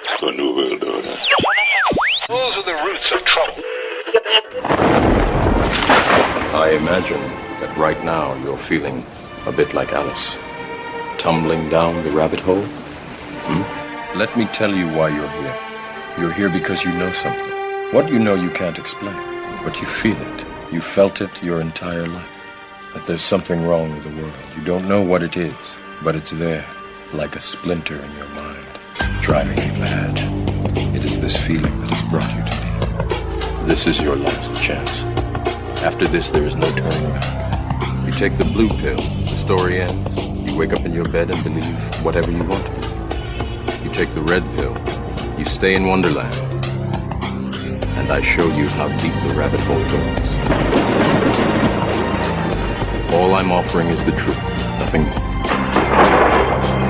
The New World Order. Those are the roots of trouble. I imagine that right now you're feeling a bit like Alice, tumbling down the rabbit hole. Let me tell you why you're here. You're here because you know something. What you know you can't explain, but you feel it. You felt it your entire life. That there's something wrong with the world. You don't know what it is, but it's there, like a splinter in your mind, driving you mad. It is this feeling that has brought you to me. This is your last chance. After this, there is no turning back. You take the blue pill, the story ends. You wake up in your bed and believe whatever you want to believe. You take the red pill, you stay in Wonderland, and I show you how deep the rabbit hole goes. All I'm offering is the truth, nothing more.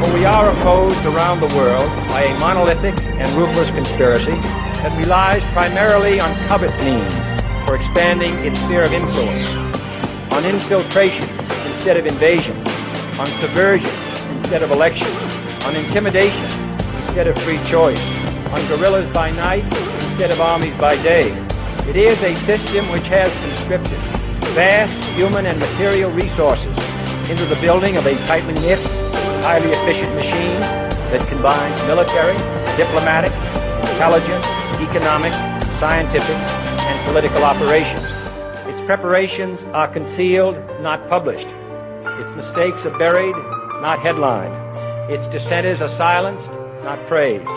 For we are opposed around the world by a monolithic and ruthless conspiracy that relies primarily on covert means for expanding its sphere of influence, on infiltration instead of invasion, on subversion instead of election, on intimidation instead of free choice, on guerrillas by night instead of armies by day. It is a system which has conscripted vast human and material resources into the building of a tightly knit, highly efficient machine that combines military, diplomatic, intelligence, economic, scientific, and political operations. Its preparations are concealed, not published. Its mistakes are buried, not headlined. Its dissenters are silenced, not praised.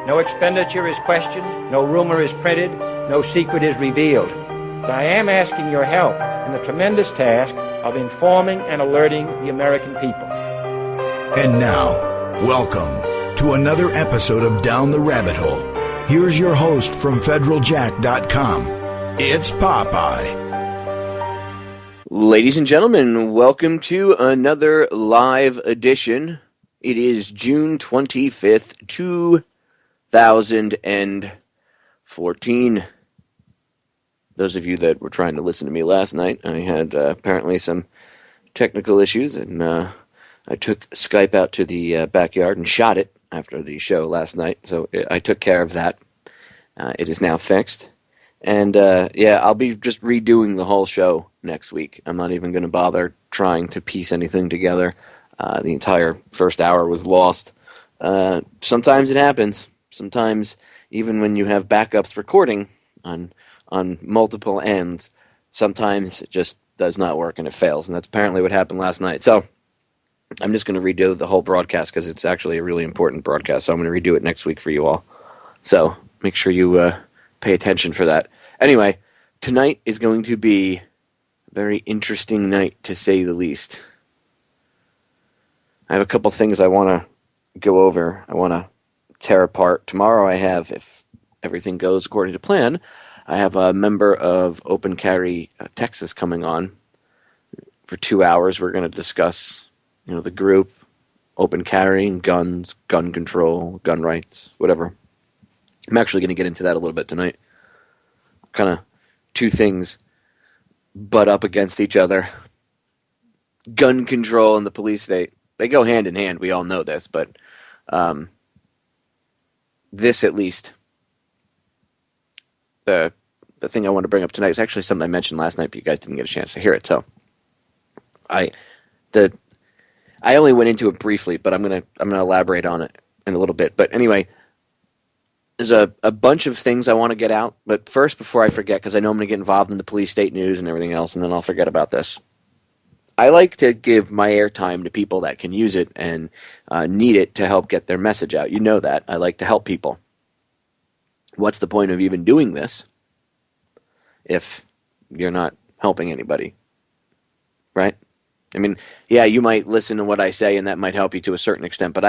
No expenditure is questioned, no rumor is printed, no secret is revealed. But I am asking your help in the tremendous task of informing and alerting the American people. And now, welcome to another episode of Down the Rabbit Hole. Here's your host from federaljack.com. It's Popeye. Ladies and gentlemen, welcome to another live edition. It is June 25th, 2014. Those of you that were trying to listen to me last night, I had apparently some technical issues, and I took Skype out to the backyard and shot it after the show last night, so I took care of that. It is now fixed. And, I'll be just redoing the whole show next week. I'm not even going to bother trying to piece anything together. The entire first hour was lost. Sometimes it happens. Sometimes, even when you have backups recording on multiple ends, sometimes it just does not work and it fails. And that's apparently what happened last night. So I'm just going to redo the whole broadcast because it's actually a really important broadcast. So I'm going to redo it next week for you all. So make sure you pay attention for that. Anyway, tonight is going to be a very interesting night, to say the least. I have a couple things I want to go over. I want to tear apart. Tomorrow I have, if everything goes according to plan, I have a member of Open Carry Texas coming on for 2 hours. We're going to discuss, the group, open carrying, guns, gun control, gun rights, whatever. I'm actually going to get into that a little bit tonight. Kind of two things butt up against each other. Gun control and the police state. They go hand in hand. We all know this, but this at least, the thing I want to bring up tonight is actually something I mentioned last night, but you guys didn't get a chance to hear it. So I only went into it briefly, but I'm gonna elaborate on it in a little bit. But anyway, there's a bunch of things I want to get out. But first, before I forget, because I know I'm going to get involved in the police state news and everything else, and then I'll forget about this. I like to give my airtime to people that can use it and need it to help get their message out. You know that. I like to help people. What's the point of even doing this if you're not helping anybody? Right? I mean, yeah, you might listen to what I say and that might help you to a certain extent, but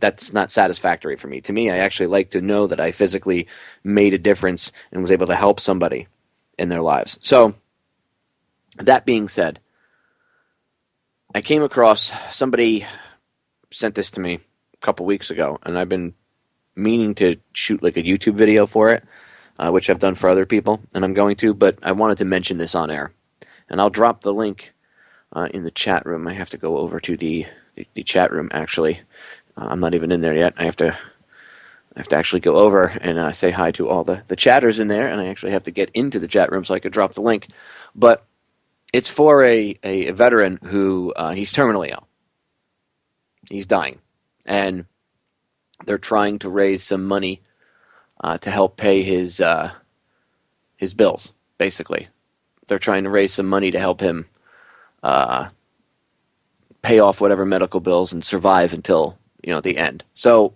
that's not satisfactory for me. To me, I actually like to know that I physically made a difference and was able to help somebody in their lives. So, that being said, I came across, somebody sent this to me a couple weeks ago, and I've been meaning to shoot like a YouTube video for it, which I've done for other people, and I'm going to, but I wanted to mention this on air. And I'll drop the link in the chat room. I have to go over to the chat room, actually. I'm not even in there yet. I have to I have to actually go over and say hi to all the chatters in there, and I actually have to get into the chat room so I could drop the link. But it's for a veteran who he's terminally ill. He's dying. And they're trying to raise some money to help pay his bills, basically. They're trying to raise some money to help him pay off whatever medical bills and survive until, the end. So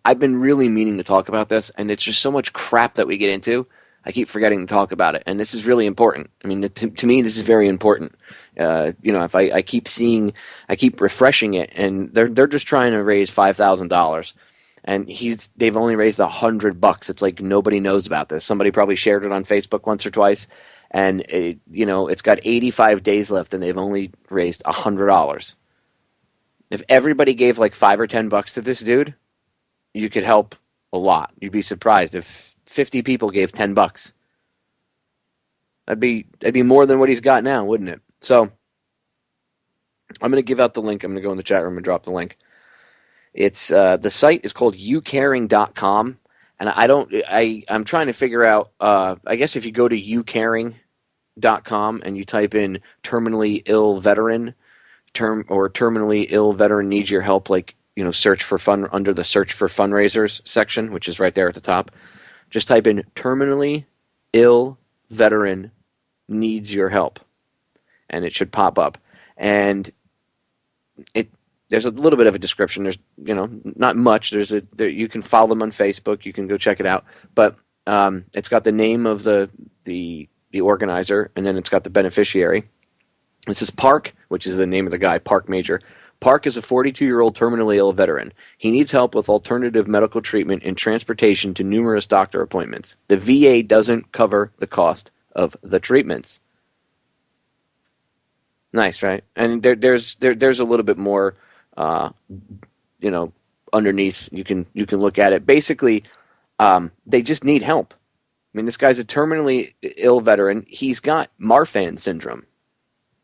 I've been really meaning to talk about this, and it's just so much crap that we get into. I keep forgetting to talk about it, and this is really important. I mean, to me, this is very important. If I keep seeing, I keep refreshing it, and they're just trying to raise $5,000, and they've only raised $100. It's like nobody knows about this. Somebody probably shared it on Facebook once or twice, and it's got 85 days left, and they've only raised $100. If everybody gave like $5 or $10 to this dude, you could help a lot. You'd be surprised if 50 people gave $10. That'd be more than what he's got now, wouldn't it? So I'm going to give out the link. I'm going to go in the chat room and drop the link. It's the site is called youcaring.com, and I'm trying to figure out. I guess if you go to youcaring.com and you type in terminally ill veteran terminally ill veteran needs your help, search for fun under the search for fundraisers section, which is right there at the top. Just type in terminally ill veteran needs your help, and it should pop up. And there's a little bit of a description. There's not much. You can follow them on Facebook. You can go check it out. But it's got the name of the organizer, and then it's got the beneficiary. This is Park, which is the name of the guy, Park Major. Park is a 42-year-old terminally ill veteran. He needs help with alternative medical treatment and transportation to numerous doctor appointments. The VA doesn't cover the cost of the treatments. Nice, right? And there's a little bit more, underneath. You can look at it. Basically, they just need help. I mean, this guy's a terminally ill veteran. He's got Marfan syndrome.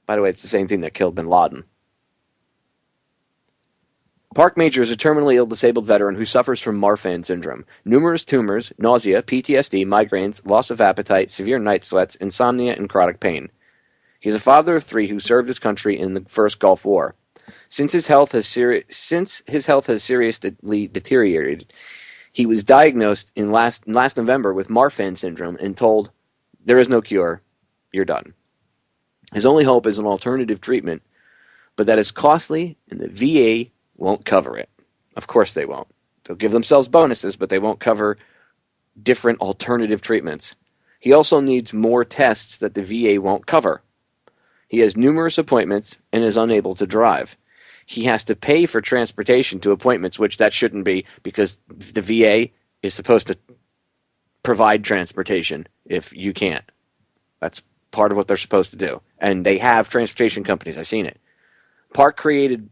By the way, it's the same thing that killed bin Laden. Park Major is a terminally ill disabled veteran who suffers from Marfan syndrome. Numerous tumors, nausea, PTSD, migraines, loss of appetite, severe night sweats, insomnia, and chronic pain. He's a father of 3 who served his country in the First Gulf War. Since his health has seriously deteriorated, he was diagnosed in last November with Marfan syndrome and told, "There is no cure. You're done." His only hope is an alternative treatment, but that is costly, and the VA won't cover it. Of course they won't. They'll give themselves bonuses, but they won't cover different alternative treatments. He also needs more tests that the VA won't cover. He has numerous appointments and is unable to drive. He has to pay for transportation to appointments, which that shouldn't be, because the VA is supposed to provide transportation if you can't. That's part of what they're supposed to do. And they have transportation companies. I've seen it. Park created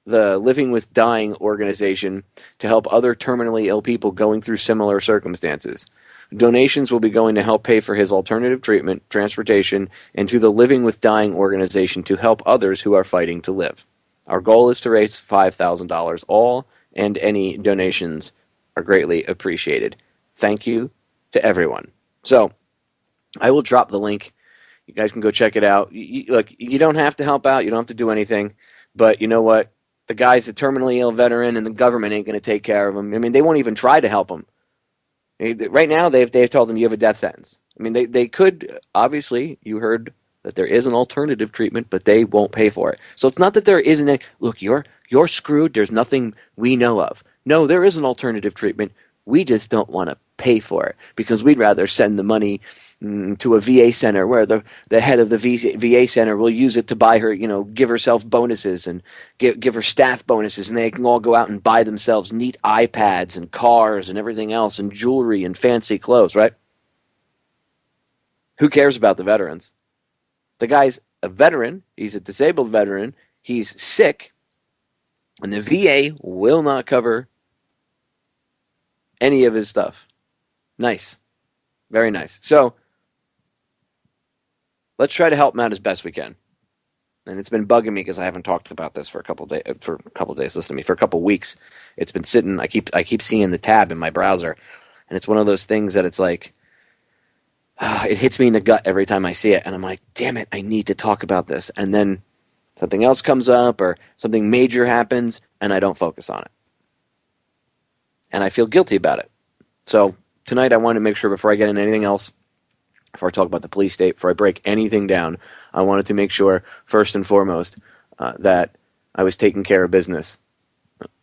the Living with Dying organization to help other terminally ill people going through similar circumstances. Donations will be going to help pay for his alternative treatment, transportation, and to the Living with Dying organization to help others who are fighting to live. Our goal is to raise $5,000. All and any donations are greatly appreciated. Thank you to everyone. So, I will drop the link. You guys can go check it out. You don't have to help out. You don't have to do anything. But you know what? The guy's a terminally ill veteran, and the government ain't going to take care of him. I mean, they won't even try to help him. Right now, they've told him you have a death sentence. I mean, they could, obviously, you heard that there is an alternative treatment, but they won't pay for it. So it's not that there isn't any, look, you're screwed, there's nothing we know of. No, there is an alternative treatment. We just don't want to pay for it because we'd rather send the money to a VA center where the head of the VA center will use it to buy her, give herself bonuses and give her staff bonuses, and they can all go out and buy themselves neat iPads and cars and everything else and jewelry and fancy clothes, right? Who cares about the veterans? The guy's a veteran. He's a disabled veteran. He's sick, and the VA will not cover any of his stuff. Nice. Very nice. So, let's try to help him out as best we can. and it's been bugging me because I haven't talked about this for a couple days. Listen to me, for a couple weeks. It's been sitting. I keep seeing the tab in my browser, and it's one of those things that it's like it hits me in the gut every time I see it, and I'm like, damn it, I need to talk about this. And then something else comes up or something major happens, and I don't focus on it, and I feel guilty about it. So tonight, I wanted to make sure before I get into anything else, before I talk about the police state, before I break anything down, I wanted to make sure, first and foremost, that I was taking care of business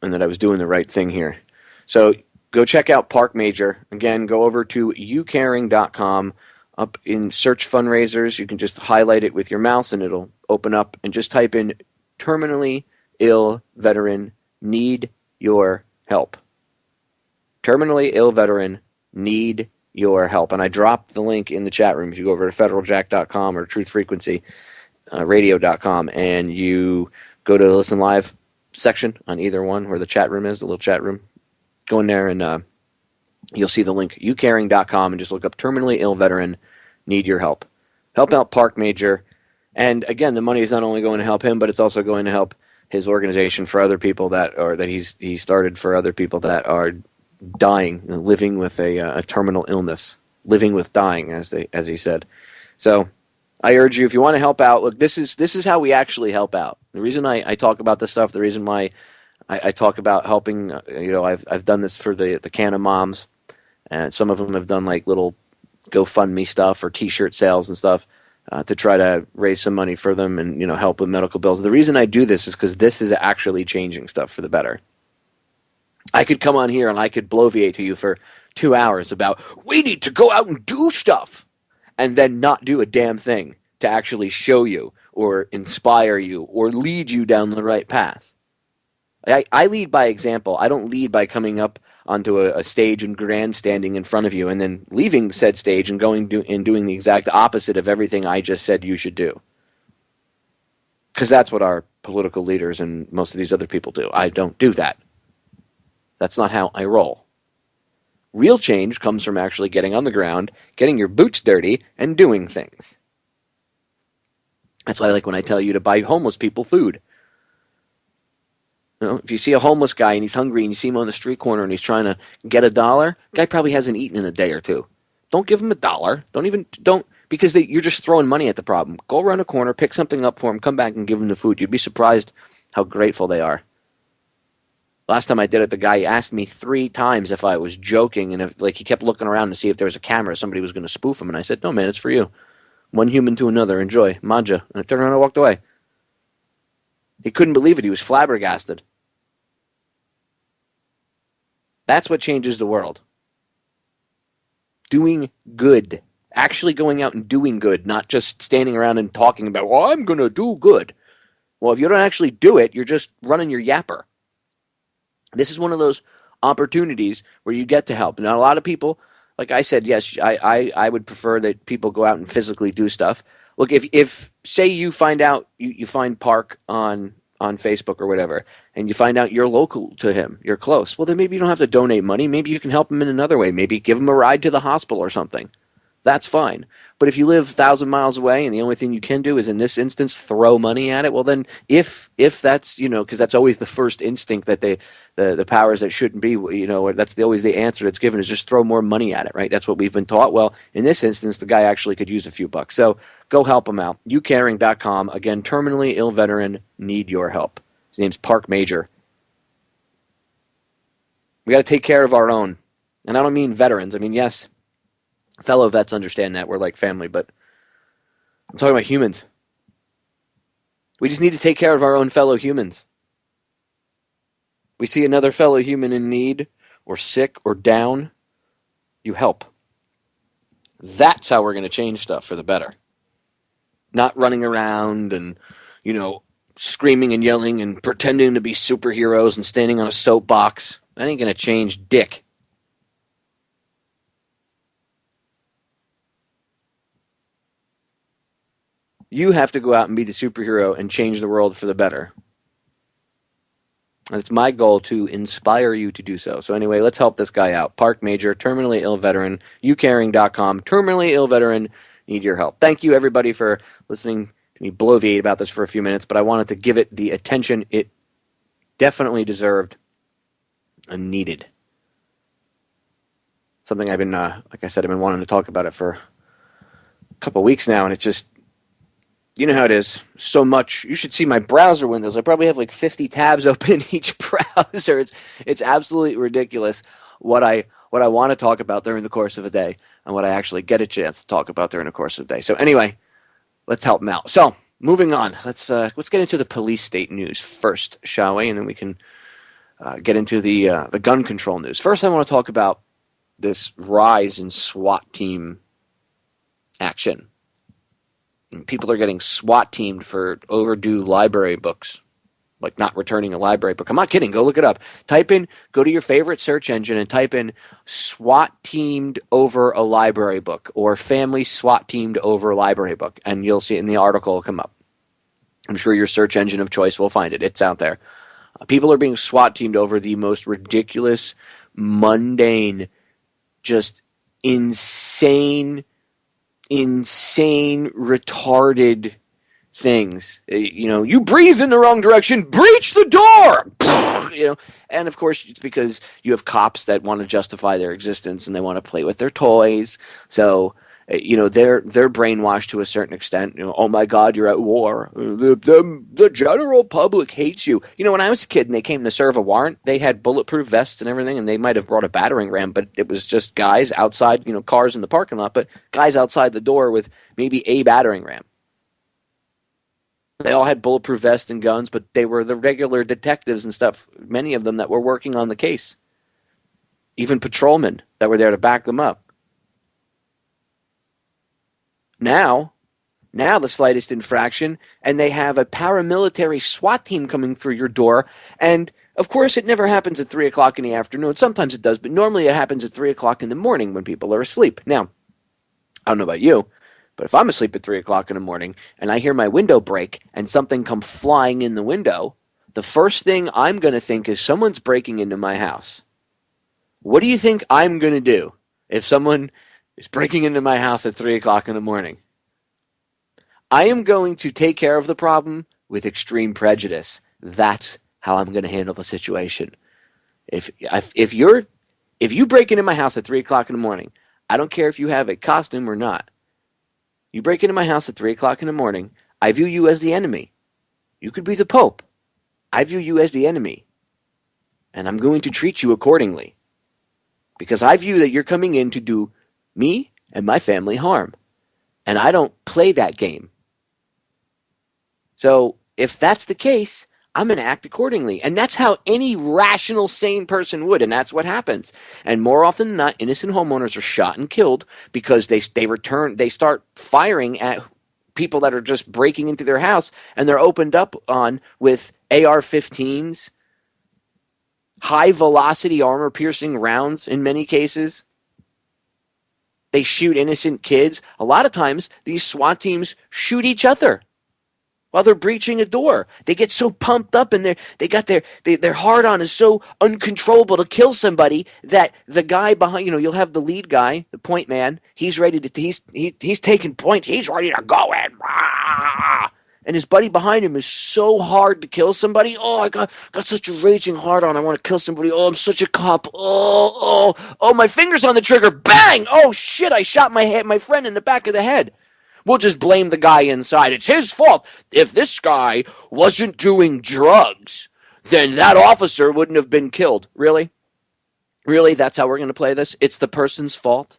and that I was doing the right thing here. So go check out Park Major. Again, go over to youcaring.com. Up in search fundraisers, you can just highlight it with your mouse and it'll open up, and just type in terminally ill veteran need your help. Terminally ill veteran need your help. And I dropped the link in the chat room. If you go over to federaljack.com or truthfrequencyradio.com and you go to the listen live section on either one where the chat room is, the little chat room, go in there and you'll see the link, youcaring.com, and just look up terminally ill veteran need your help. Help out Park Major. And again, the money is not only going to help him, but it's also going to help his organization for other people that he started for other people that are dying, living with a terminal illness, living with dying, as he said. So I urge you, if you want to help out, look, this is how we actually help out. The reason I talk about this stuff, the reason why I talk about helping, I've done this for the Canna Moms, and some of them have done like little GoFundMe stuff or T-shirt sales and stuff to try to raise some money for them and help with medical bills. The reason I do this is because this is actually changing stuff for the better. I could come on here and I could bloviate to you for 2 hours about we need to go out and do stuff and then not do a damn thing to actually show you or inspire you or lead you down the right path. I lead by example. I don't lead by coming up onto a stage and grandstanding in front of you and then leaving said stage and going and doing the exact opposite of everything I just said you should do. Because that's what our political leaders and most of these other people do. I don't do that. That's not how I roll. Real change comes from actually getting on the ground, getting your boots dirty, and doing things. That's why I like when I tell you to buy homeless people food. If you see a homeless guy and he's hungry and you see him on the street corner and he's trying to get $1, guy probably hasn't eaten in a day or two. Don't give him $1. Don't because you're just throwing money at the problem. Go around a corner, pick something up for him, come back and give him the food. You'd be surprised how grateful they are. Last time I did it, the guy asked me 3 times if I was joking, and he kept looking around to see if there was a camera, somebody was going to spoof him, and I said, "No, man, it's for you. One human to another. Enjoy. Manja." And I turned around and walked away. He couldn't believe it. He was flabbergasted. That's what changes the world. Doing good. Actually going out and doing good, not just standing around and talking about, well, I'm going to do good. Well, if you don't actually do it, you're just running your yapper. This is one of those opportunities where you get to help. Now, a lot of people, like I said, yes, I would prefer that people go out and physically do stuff. Look, if say you find out, you find Park on Facebook or whatever, and you find out you're local to him, you're close, well, then maybe you don't have to donate money. Maybe you can help him in another way. Maybe give him a ride to the hospital or something. That's fine. But if you live 1,000 miles away and the only thing you can do is, in this instance, throw money at it, well, then if that's, because that's always the first instinct that the powers that shouldn't be, that's always the answer that's given, is just throw more money at it, right? That's what we've been taught. Well, in this instance, the guy actually could use a few bucks. So go help him out. youcaring.com. Again, terminally ill veteran, need your help. His name's Park Major. We got to take care of our own. And I don't mean veterans. I mean, yes, fellow vets understand that. We're like family, but I'm talking about humans. We just need to take care of our own fellow humans. We see another fellow human in need or sick or down, you help. That's how we're going to change stuff for the better. Not running around and, screaming and yelling and pretending to be superheroes and standing on a soapbox. That ain't going to change dick. You have to go out and be the superhero and change the world for the better. And it's my goal to inspire you to do so. So anyway, let's help this guy out. Park Major, terminally ill veteran, youcaring.com, terminally ill veteran, need your help. Thank you, everybody, for listening to me bloviate about this for a few minutes, but I wanted to give it the attention it definitely deserved and needed. Something I've been, like I said, I've been wanting to talk about it for a couple of weeks now, and it just, you know how it is. So much. You should see my browser windows. I probably have like 50 tabs open in each browser. It's absolutely ridiculous what I want to talk about during the course of a day and what I actually get a chance to talk about during the course of the day. So anyway, let's help them out. So moving on, let's get into the police state news first, shall we? And then we can get into the gun control news. First, I want to talk about this rise in SWAT team action. And people are getting SWAT teamed for overdue library books, like not returning a library book. I'm not kidding. Go look it up. Go to your favorite search engine and type in SWAT teamed over a library book or family SWAT teamed over a library book, and you'll see it in the article will come up. I'm sure your search engine of choice will find it. It's out there. People are being SWAT teamed over the most ridiculous, mundane, just insane, retarded things. You breathe in the wrong direction, breach the door. And of course it's because you have cops that want to justify their existence and they want to play with their toys. So they're brainwashed to a certain extent. Oh my God, you're at war. The general public hates you. When I was a kid and they came to serve a warrant, they had bulletproof vests and everything, and they might have brought a battering ram, but it was just guys outside, cars in the parking lot, but guys outside the door with maybe a battering ram. They all had bulletproof vests and guns, but they were the regular detectives and stuff, many of them that were working on the case. Even patrolmen that were there to back them up. Now the slightest infraction, and they have a paramilitary SWAT team coming through your door, and of course it never happens at 3 o'clock in the afternoon. Sometimes it does, but normally it happens at 3 o'clock in the morning when people are asleep. Now, I don't know about you, but if I'm asleep at 3 o'clock in the morning and I hear my window break and something come flying in the window, the first thing I'm going to think is someone's breaking into my house. What do you think I'm going to do if someone is breaking into my house at 3 o'clock in the morning? I am going to take care of the problem with extreme prejudice. That's how I'm going to handle the situation. If you break into my house at 3 o'clock in the morning, I don't care if you have a costume or not. You break into my house at 3 o'clock in the morning, I view you as the enemy. You could be the Pope. I view you as the enemy. And I'm going to treat you accordingly. Because I view that you're coming in to do me and my family harm. And I don't play that game. So if that's the case, I'm going to act accordingly. And that's how any rational, sane person would. And that's what happens. And more often than not, innocent homeowners are shot and killed because they start firing at people that are just breaking into their house, and they're opened up on with AR-15s, high-velocity armor-piercing rounds in many cases. They shoot innocent kids. A lot of times, these SWAT teams shoot each other while they're breaching a door. They get so pumped up and their hard on is so uncontrollable to kill somebody that the guy behind, you'll have the lead guy, the point man, he's ready to, he's taking point, he's ready to go in. And his buddy behind him is so hard to kill somebody. Oh, I got such a raging hard on. I want to kill somebody. Oh, I'm such a cop. Oh, my finger's on the trigger. Bang! Oh shit, I shot my friend in the back of the head. We'll just blame the guy inside. It's his fault. If this guy wasn't doing drugs, then that officer wouldn't have been killed. Really? Really? That's how we're going to play this? It's the person's fault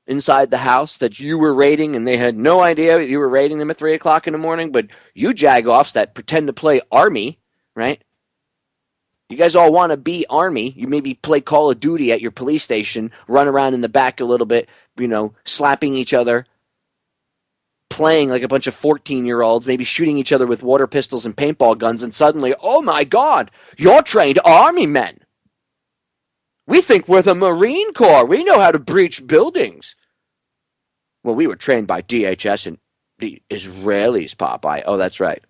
inside the house that you were raiding, and they had no idea you were raiding them at 3 o'clock in the morning, but you jagoffs that pretend to play Army, right? You guys all want to be Army. You maybe play Call of Duty at your police station, run around in the back a little bit, slapping each other, playing like a bunch of 14-year-olds, maybe shooting each other with water pistols and paintball guns, and suddenly, oh my God, you're trained Army men. We think we're the Marine Corps. We know how to breach buildings. Well, we were trained by DHS and the Israelis, Popeye. Oh, that's right.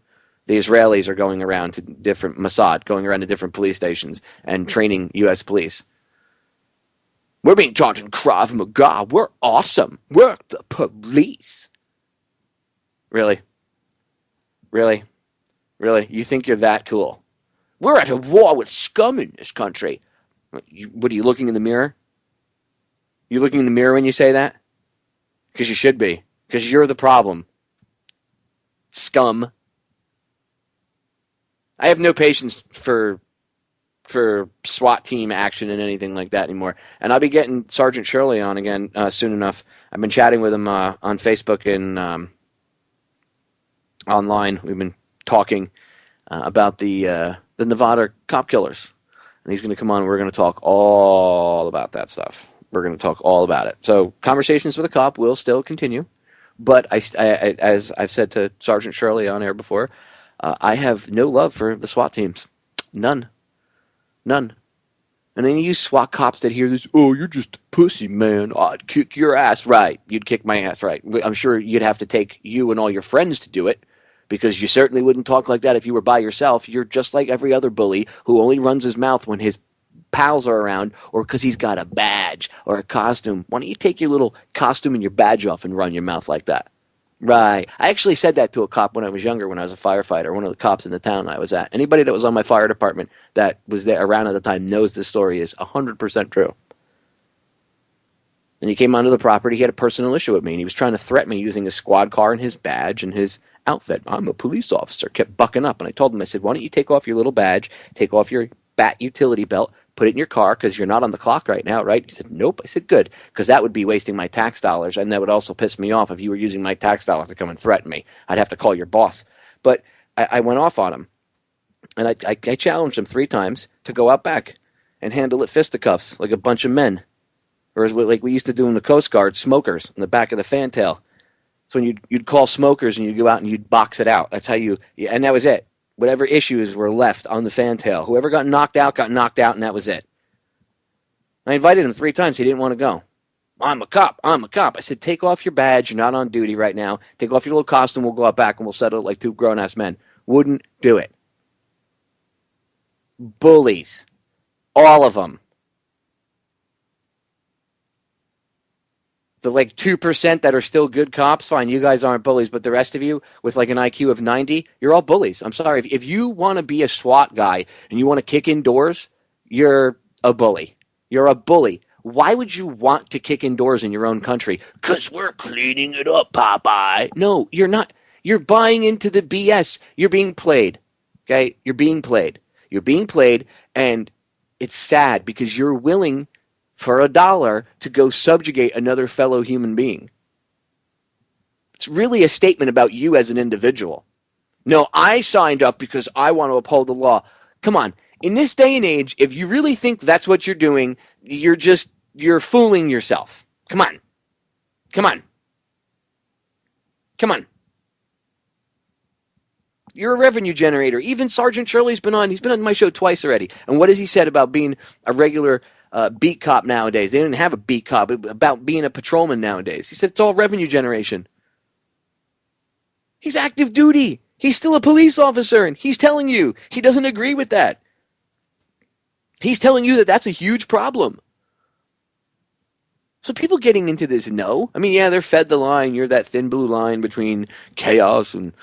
The Israelis are going around to different Mossad, going around to different police stations and training U.S. police. We're being taught in Krav Maga. We're awesome. We're the police. Really? Really? Really? You think you're that cool? We're at a war with scum in this country. What are you looking in the mirror? You looking in the mirror when you say that? Because you should be. Because you're the problem. Scum. I have no patience for SWAT team action and anything like that anymore. And I'll be getting Sergeant Shirley on again soon enough. I've been chatting with him on Facebook and online. We've been talking about the Nevada cop killers. And he's going to come on and we're going to talk all about that stuff. We're going to talk all about it. So conversations with a cop will still continue. But as I've said to Sergeant Shirley on air before, I have no love for the SWAT teams. None. And then you SWAT cops that hear this, oh, you're just a pussy, man. I'd kick your ass. Right. You'd kick my ass, right. I'm sure you'd have to take you and all your friends to do it, because you certainly wouldn't talk like that if you were by yourself. You're just like every other bully who only runs his mouth when his pals are around or because he's got a badge or a costume. Why don't you take your little costume and your badge off and run your mouth like that? Right. I actually said that to a cop when I was younger, when I was a firefighter, one of the cops in the town I was at. Anybody that was on my fire department that was there around at the time knows this story is 100% true. And he came onto the property. He had a personal issue with me, and he was trying to threaten me using his squad car and his badge and his outfit. I'm a police officer. Kept bucking up. And I told him, I said, why don't you take off your little badge, take off your bat utility belt, put it in your car because you're not on the clock right now, right? He said, nope. I said, good, because that would be wasting my tax dollars, and that would also piss me off if you were using my tax dollars to come and threaten me. I'd have to call your boss. But I went off on him, and I challenged him 3 times to go out back and handle it fisticuffs like a bunch of men, or like we used to do in the Coast Guard, smokers in the back of the fantail. So when you'd call smokers and you'd go out and you'd box it out. That's how and that was it. Whatever issues were left on the fantail. Whoever got knocked out, and that was it. I invited him 3 times. He didn't want to go. I'm a cop. I said, take off your badge. You're not on duty right now. Take off your little costume. We'll go out back and we'll settle it like 2 grown-ass men. Wouldn't do it. Bullies. All of them. The 2% that are still good cops, fine, you guys aren't bullies, but the rest of you with an IQ of 90, you're all bullies. I'm sorry. If you want to be a SWAT guy and you want to kick in doors, you're a bully. You're a bully. Why would you want to kick in doors in your own country? Because we're cleaning it up, Popeye. No, you're not. You're buying into the BS. You're being played. Okay? You're being played. You're being played, and it's sad because you're willing for $1 to go subjugate another fellow human being. It's really a statement about you as an individual. No, I signed up because I want to uphold the law. Come on. In this day and age, if you really think that's what you're doing, you're fooling yourself. Come on. You're a revenue generator. Even Sergeant Shirley's been on. He's been on my show twice already. And what has he said about being a regular beat cop nowadays? They didn't have a beat cop. About being a patrolman nowadays. He said it's all revenue generation. He's active duty. He's still a police officer, and he's telling you he doesn't agree with that. He's telling you that that's a huge problem. So people getting into this know. I mean, yeah, they're fed the line. You're that thin blue line between chaos and,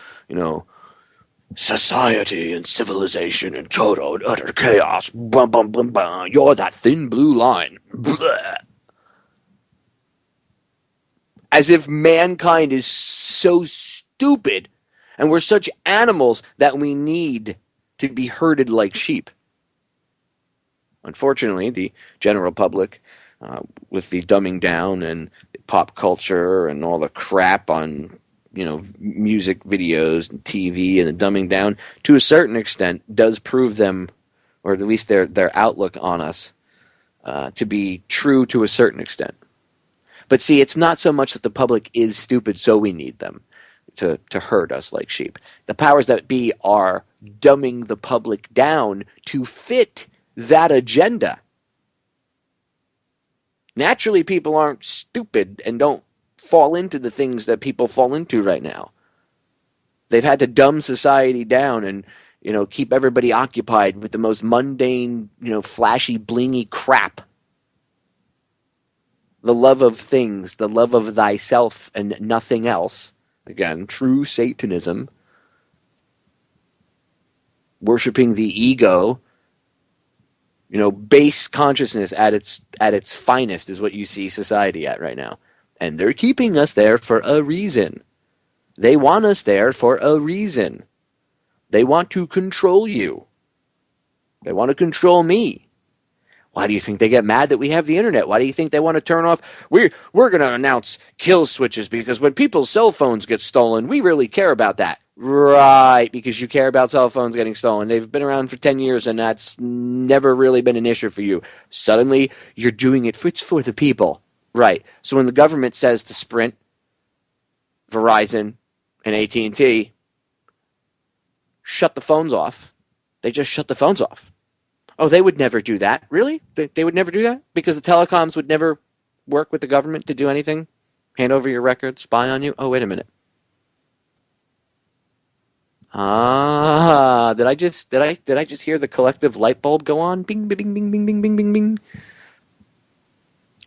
society and civilization and total and utter chaos. Bum, bum, bum, bum. You're that thin blue line. Blah. As if mankind is so stupid and we're such animals that we need to be herded like sheep. Unfortunately, the general public, with the dumbing down and pop culture and all the crap on music videos and TV and the dumbing down, to a certain extent, does prove them, or at least their outlook on us, to be true to a certain extent. But see, it's not so much that the public is stupid, so we need them to herd us like sheep. The powers that be are dumbing the public down to fit that agenda. Naturally, people aren't stupid and don't fall into the things that people fall into right now. They've had to dumb society down and, keep everybody occupied with the most mundane, flashy, blingy crap. The love of things, the love of thyself and nothing else. Again, true Satanism. worshiping the ego, base consciousness at its finest is what you see society at right now. And they're keeping us there for a reason. They want us there for a reason. They want to control you. They want to control me. Why do you think they get mad that we have the internet? Why do you think they want to turn off? We're going to announce kill switches because when people's cell phones get stolen, we really care about that. Right, because you care about cell phones getting stolen. They've been around for 10 years and that's never really been an issue for you. Suddenly, you're doing it for the people. Right. So when the government says to Sprint, Verizon, and AT&T, shut the phones off, they just shut the phones off. Oh, they would never do that. Really? They would never do that? Because the telecoms would never work with the government to do anything? Hand over your records, spy on you? Oh, wait a minute. Did I just hear the collective light bulb go on? Bing, bing, bing, bing, bing, bing, bing, bing.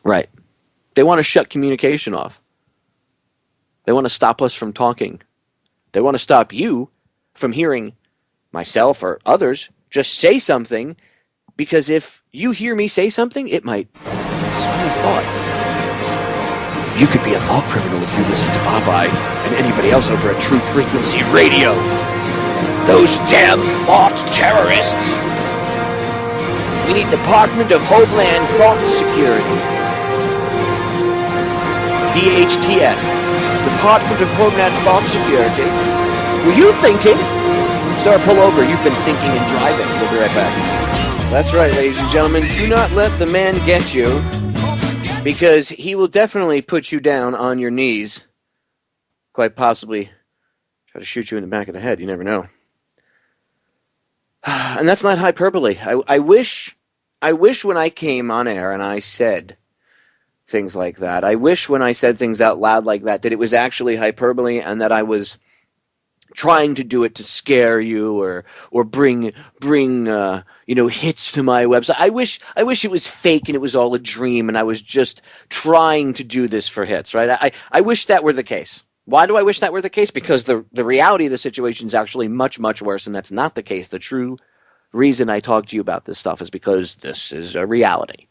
Right. They want to shut communication off. They want to stop us from talking. They want to stop you from hearing myself or others just say something, because if you hear me say something, it might spur a thought. You could be a thought criminal if you listen to Popeye and anybody else over at Truth Frequency Radio. Those damn thought terrorists. We need Department of Homeland Thought Security. DHTS. Department of Homeland Thought Security. Were you thinking? Sir, pull over. You've been thinking and driving. We'll be right back. That's right, ladies and gentlemen. Do not let the man get you, because he will definitely put you down on your knees. Quite possibly try to shoot you in the back of the head. You never know. And that's not hyperbole. I wish when I came on air and I said things like that, I wish when I said things out loud like that it was actually hyperbole and that I was trying to do it to scare you or bring hits to my website. I wish it was fake and it was all a dream and I was just trying to do this for hits, right? I wish that were the case. Why do I wish that were the case? Because the reality of the situation is actually much, much worse, and that's not the case. The true reason I talk to you about this stuff is because this is a reality.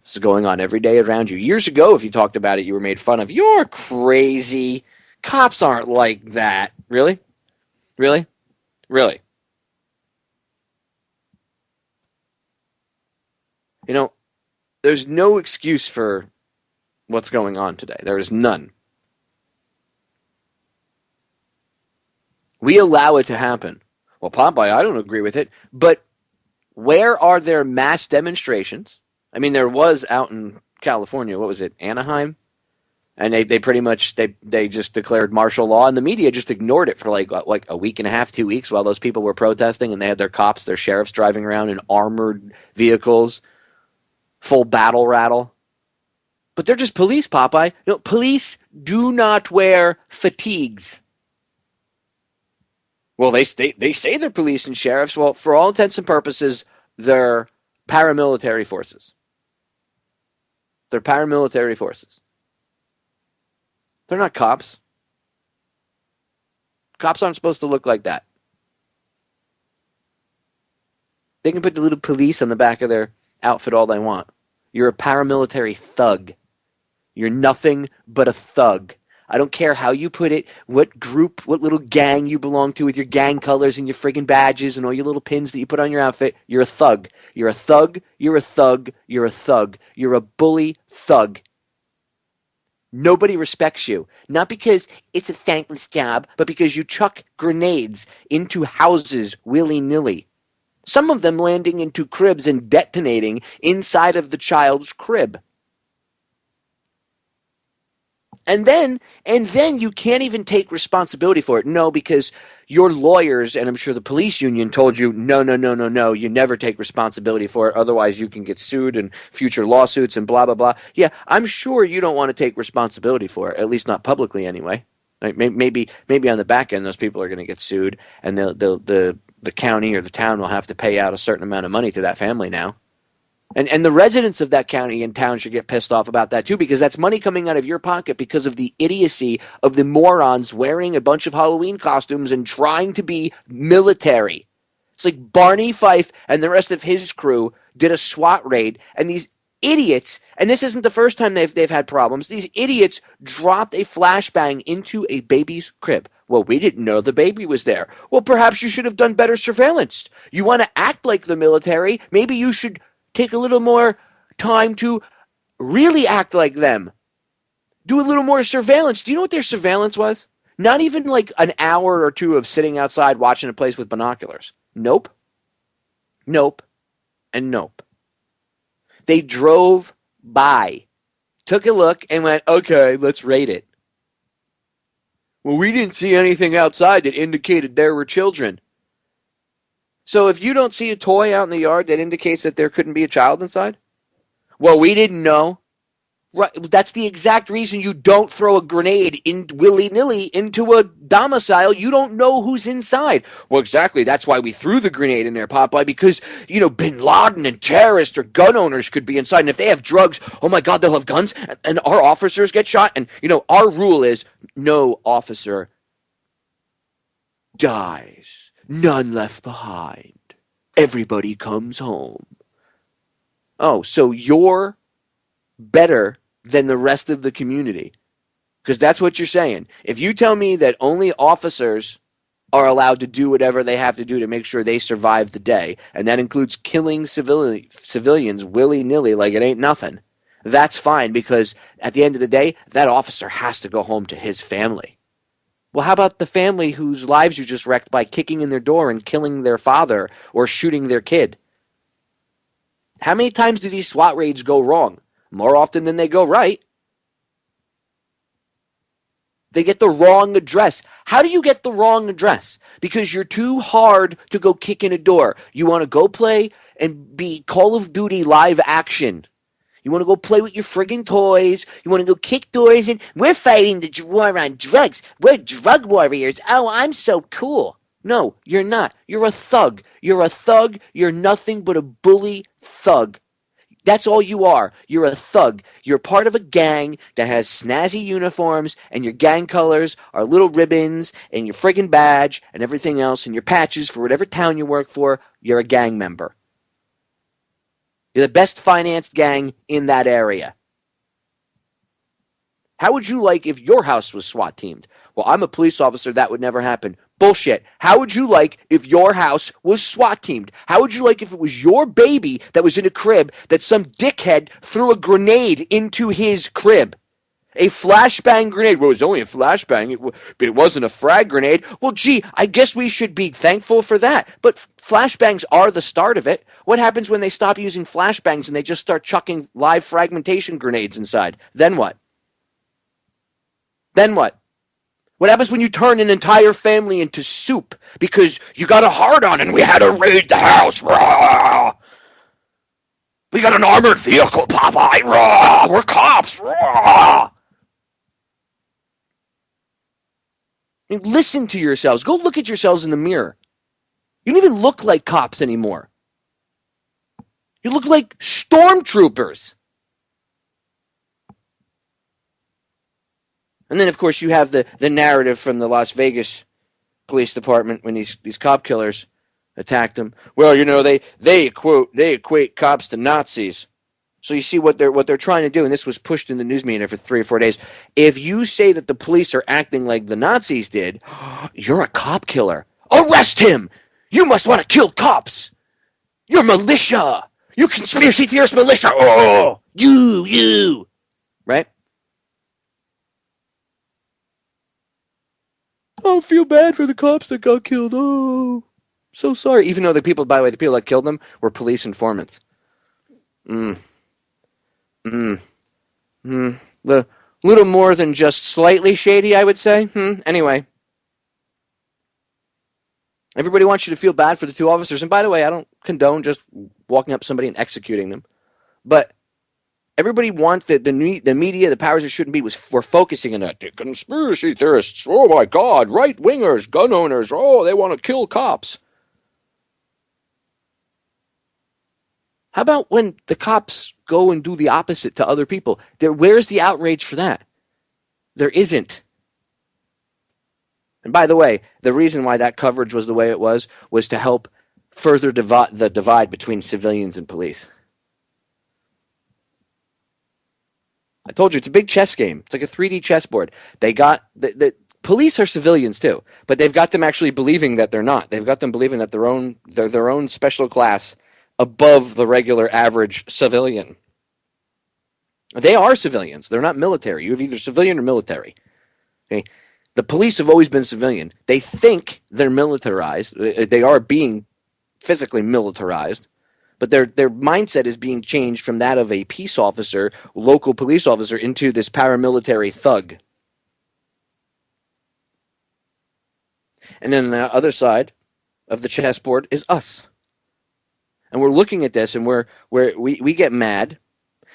This is going on every day around you. Years ago, if you talked about it, you were made fun of. You're crazy. Cops aren't like that. Really? Really? Really? There's no excuse for what's going on today. There is none. We allow it to happen. Well, Popeye, I don't agree with it. But where are there mass demonstrations? I mean, there was out in California. What was it? Anaheim? And they pretty much, they just declared martial law, and the media just ignored it for like a week and a half, 2 weeks while those people were protesting, and they had their cops, their sheriffs driving around in armored vehicles, full battle rattle. But they're just police, Popeye. No, police do not wear fatigues. Well, they say they're police and sheriffs. Well, for all intents and purposes, they're paramilitary forces. They're paramilitary forces. They're not cops. Cops aren't supposed to look like that. They can put the little police on the back of their outfit all they want. You're a paramilitary thug. You're nothing but a thug. I don't care how you put it, what group, what little gang you belong to with your gang colors and your friggin' badges and all your little pins that you put on your outfit. You're a thug. You're a thug. You're a thug. You're a thug. You're a bully thug. Nobody respects you. Not because it's a thankless job, but because you chuck grenades into houses willy-nilly. Some of them landing into cribs and detonating inside of the child's crib. And then you can't even take responsibility for it. No, because your lawyers, and I'm sure the police union told you, no, you never take responsibility for it. Otherwise, you can get sued and future lawsuits and blah, blah, blah. Yeah, I'm sure you don't want to take responsibility for it, at least not publicly anyway. Like maybe on the back end, those people are going to get sued, and the county or the town will have to pay out a certain amount of money to that family now. And the residents of that county and town should get pissed off about that too, because that's money coming out of your pocket because of the idiocy of the morons wearing a bunch of Halloween costumes and trying to be military. It's like Barney Fife and the rest of his crew did a SWAT raid, and these idiots, and this isn't the first time they've had problems, these idiots dropped a flashbang into a baby's crib. Well, we didn't know the baby was there. Well, perhaps you should have done better surveillance. You want to act like the military? Maybe you should take a little more time to really act like them. Do a little more surveillance. Do you know what their surveillance was? Not even like an hour or two of sitting outside watching a place with binoculars. Nope. Nope. And nope. They drove by, took a look, and went, okay, let's raid it. Well, we didn't see anything outside that indicated there were children. So if you don't see a toy out in the yard that indicates that there couldn't be a child inside, well, we didn't know. Right, that's the exact reason you don't throw a grenade in willy-nilly into a domicile. You don't know who's inside. Well, exactly. That's why we threw the grenade in there, Popeye, because, Bin Laden and terrorists or gun owners could be inside. And if they have drugs, oh my God, they'll have guns. And our officers get shot. And, our rule is no officer dies. None left behind. Everybody comes home. Oh, so you're better than the rest of the community. Because that's what you're saying. If you tell me that only officers are allowed to do whatever they have to do to make sure they survive the day, and that includes killing civilians willy-nilly like it ain't nothing, that's fine, because at the end of the day, that officer has to go home to his family. Well, how about the family whose lives you just wrecked by kicking in their door and killing their father or shooting their kid? How many times do these SWAT raids go wrong? More often than they go right. They get the wrong address. How do you get the wrong address? Because you're too hard to go kick in a door. You want to go play and be Call of Duty live action. You want to go play with your friggin' toys. You want to go kick doors and we're fighting the war on drugs. We're drug warriors. Oh, I'm so cool. No, you're not. You're a thug. You're a thug. You're nothing but a bully thug. That's all you are. You're a thug. You're part of a gang that has snazzy uniforms, and your gang colors are little ribbons, and your friggin' badge, and everything else, and your patches for whatever town you work for. You're a gang member. You're the best financed gang in that area. How would you like if your house was SWAT teamed? Well, I'm a police officer. That would never happen. Bullshit. How would you like if your house was SWAT teamed? How would you like if it was your baby that was in a crib that some dickhead threw a grenade into his crib? A flashbang grenade. Well, it was only a flashbang. It wasn't a frag grenade. Well, gee, I guess we should be thankful for that. But flashbangs are the start of it. What happens when they stop using flashbangs and they just start chucking live fragmentation grenades inside? Then what? Then what? What happens when you turn an entire family into soup because you got a hard on and we had to raid the house? Rah! We got an armored vehicle, Popeye. Rah! We're cops. Rah! I mean, listen to yourselves. Go look at yourselves in the mirror. You don't even look like cops anymore. You look like stormtroopers. And then, of course, you have the narrative from the Las Vegas Police Department when these cop killers attacked them. Well, they equate cops to Nazis. So you see what they're trying to do, and this was pushed in the news media for 3 or 4 days. If you say that the police are acting like the Nazis did, you're a cop killer. Arrest him! You must want to kill cops! You're militia! You conspiracy theorist militia! Oh! You! Right? Oh, feel bad for the cops that got killed. Oh, so sorry. Even though the people that killed them were police informants. Little more than just slightly shady, I would say. Anyway. Everybody wants you to feel bad for the 2 officers. And by the way, I don't condone just walking up to somebody and executing them. But everybody wants the media, the powers that shouldn't be, were focusing on that. The conspiracy theorists, oh my God, right-wingers, gun owners, oh, they want to kill cops. How about when the cops go and do the opposite to other people? Where's the outrage for that? There isn't. And by the way, the reason why that coverage was the way it was to help further the divide between civilians and police. I told you, it's a big chess game. It's like a 3D chessboard. They got the police are civilians too, but they've got them actually believing that they're not. They've got them believing that they're their own special class above the regular average civilian. They are civilians. They're not military. You have either civilian or military. Okay? The police have always been civilian. They think they're militarized. They are being physically militarized, but their mindset is being changed from that of a peace officer, local police officer, into this paramilitary thug. And then the other side of the chessboard is us. And we're looking at this, and we get mad,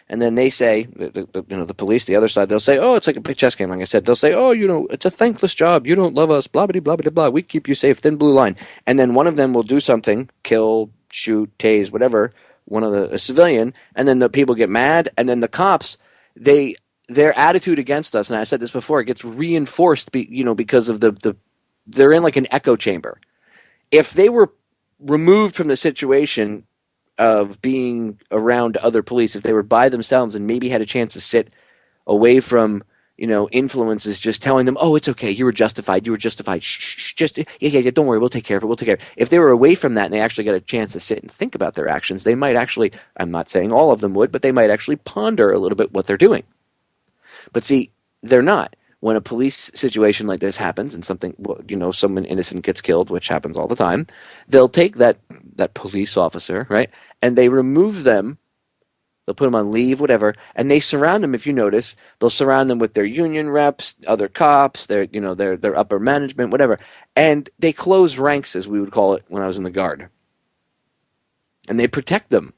and then they say, the police, the other side, they'll say, oh, it's like a big chess game. Like I said, they'll say, oh, it's a thankless job. You don't love us, blah, blah, blah, blah, blah. We keep you safe, thin blue line. And then one of them will do something, kill, shoot, tase, whatever, a civilian, and then the people get mad, and then the cops, their attitude against us, and I said this before, it gets reinforced, because of they're in like an echo chamber. If they were removed from the situation of being around other police, if they were by themselves and maybe had a chance to sit away from, influences just telling them, oh, it's okay, you were justified, shh, just, yeah, don't worry, we'll take care of it. If they were away from that and they actually got a chance to sit and think about their actions, they might actually, I'm not saying all of them would, but they might actually ponder a little bit what they're doing. But see, they're not. When a police situation like this happens and someone innocent gets killed, which happens all the time, they'll take that police officer, right, and they remove them. They'll put them on leave, whatever, and they surround them. If you notice, they'll surround them with their union reps, other cops, their upper management, whatever, and they close ranks, as we would call it when I was in the Guard, and they protect them.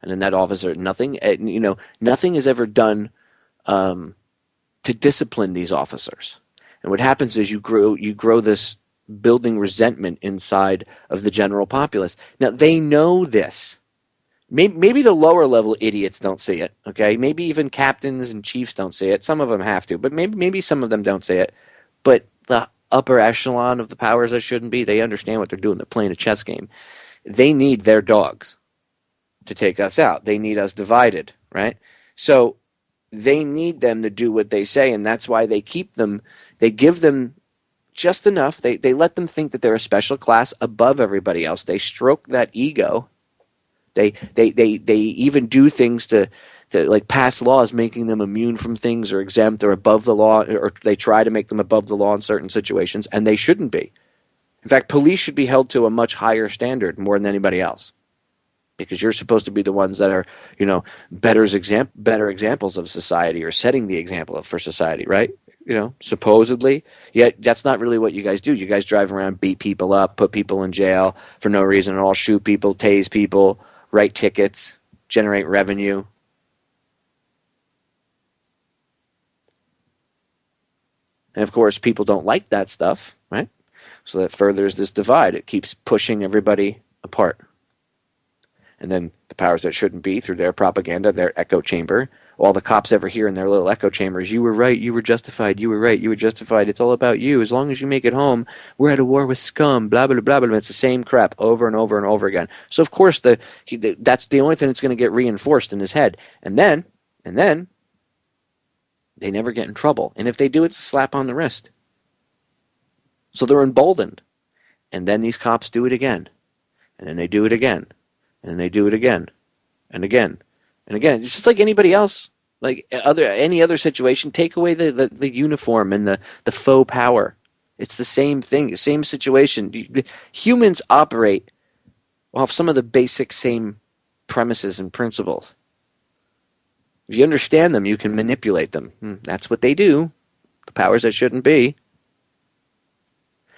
And then that officer, nothing is ever done to discipline these officers. And what happens is you grow this building resentment inside of the general populace. Now, they know this. Maybe the lower level idiots don't see it, okay? Maybe even captains and chiefs don't see it. Some of them have to, but maybe some of them don't see it. But the upper echelon of the powers that shouldn't be, they understand what they're doing. They're playing a chess game. They need their dogs to take us out. They need us divided, right? So they need them to do what they say, and that's why they keep them. They give them just enough. They let them think that they're a special class above everybody else. They stroke that ego. They even do things to like pass laws making them immune from things or exempt or above the law, or they try to make them above the law in certain situations, and they shouldn't be. In fact, police should be held to a much higher standard more than anybody else. Because you're supposed to be the ones that are, better examples of society, or setting the example for society, right? Supposedly. Yet that's not really what you guys do. You guys drive around, beat people up, put people in jail for no reason at all, shoot people, tase people, write tickets, generate revenue. And of course, people don't like that stuff, right? So that furthers this divide. It keeps pushing everybody apart. And then the powers that shouldn't be, through their propaganda, their echo chamber, all the cops ever hear in their little echo chambers, you were right, you were justified, you were right, you were justified, it's all about you, as long as you make it home, we're at a war with scum, blah, blah, blah, blah. It's the same crap over and over and over again. So of course that's the only thing that's going to get reinforced in his head. And then, they never get in trouble. And if they do, it's a slap on the wrist. So they're emboldened. And then these cops do it again. And then they do it again. And they do it again, and again, and again. It's just like anybody else, like any other situation. Take away the uniform and the faux power. It's the same thing, the same situation. Humans operate off some of the basic same premises and principles. If you understand them, you can manipulate them. That's what they do. The powers that shouldn't be.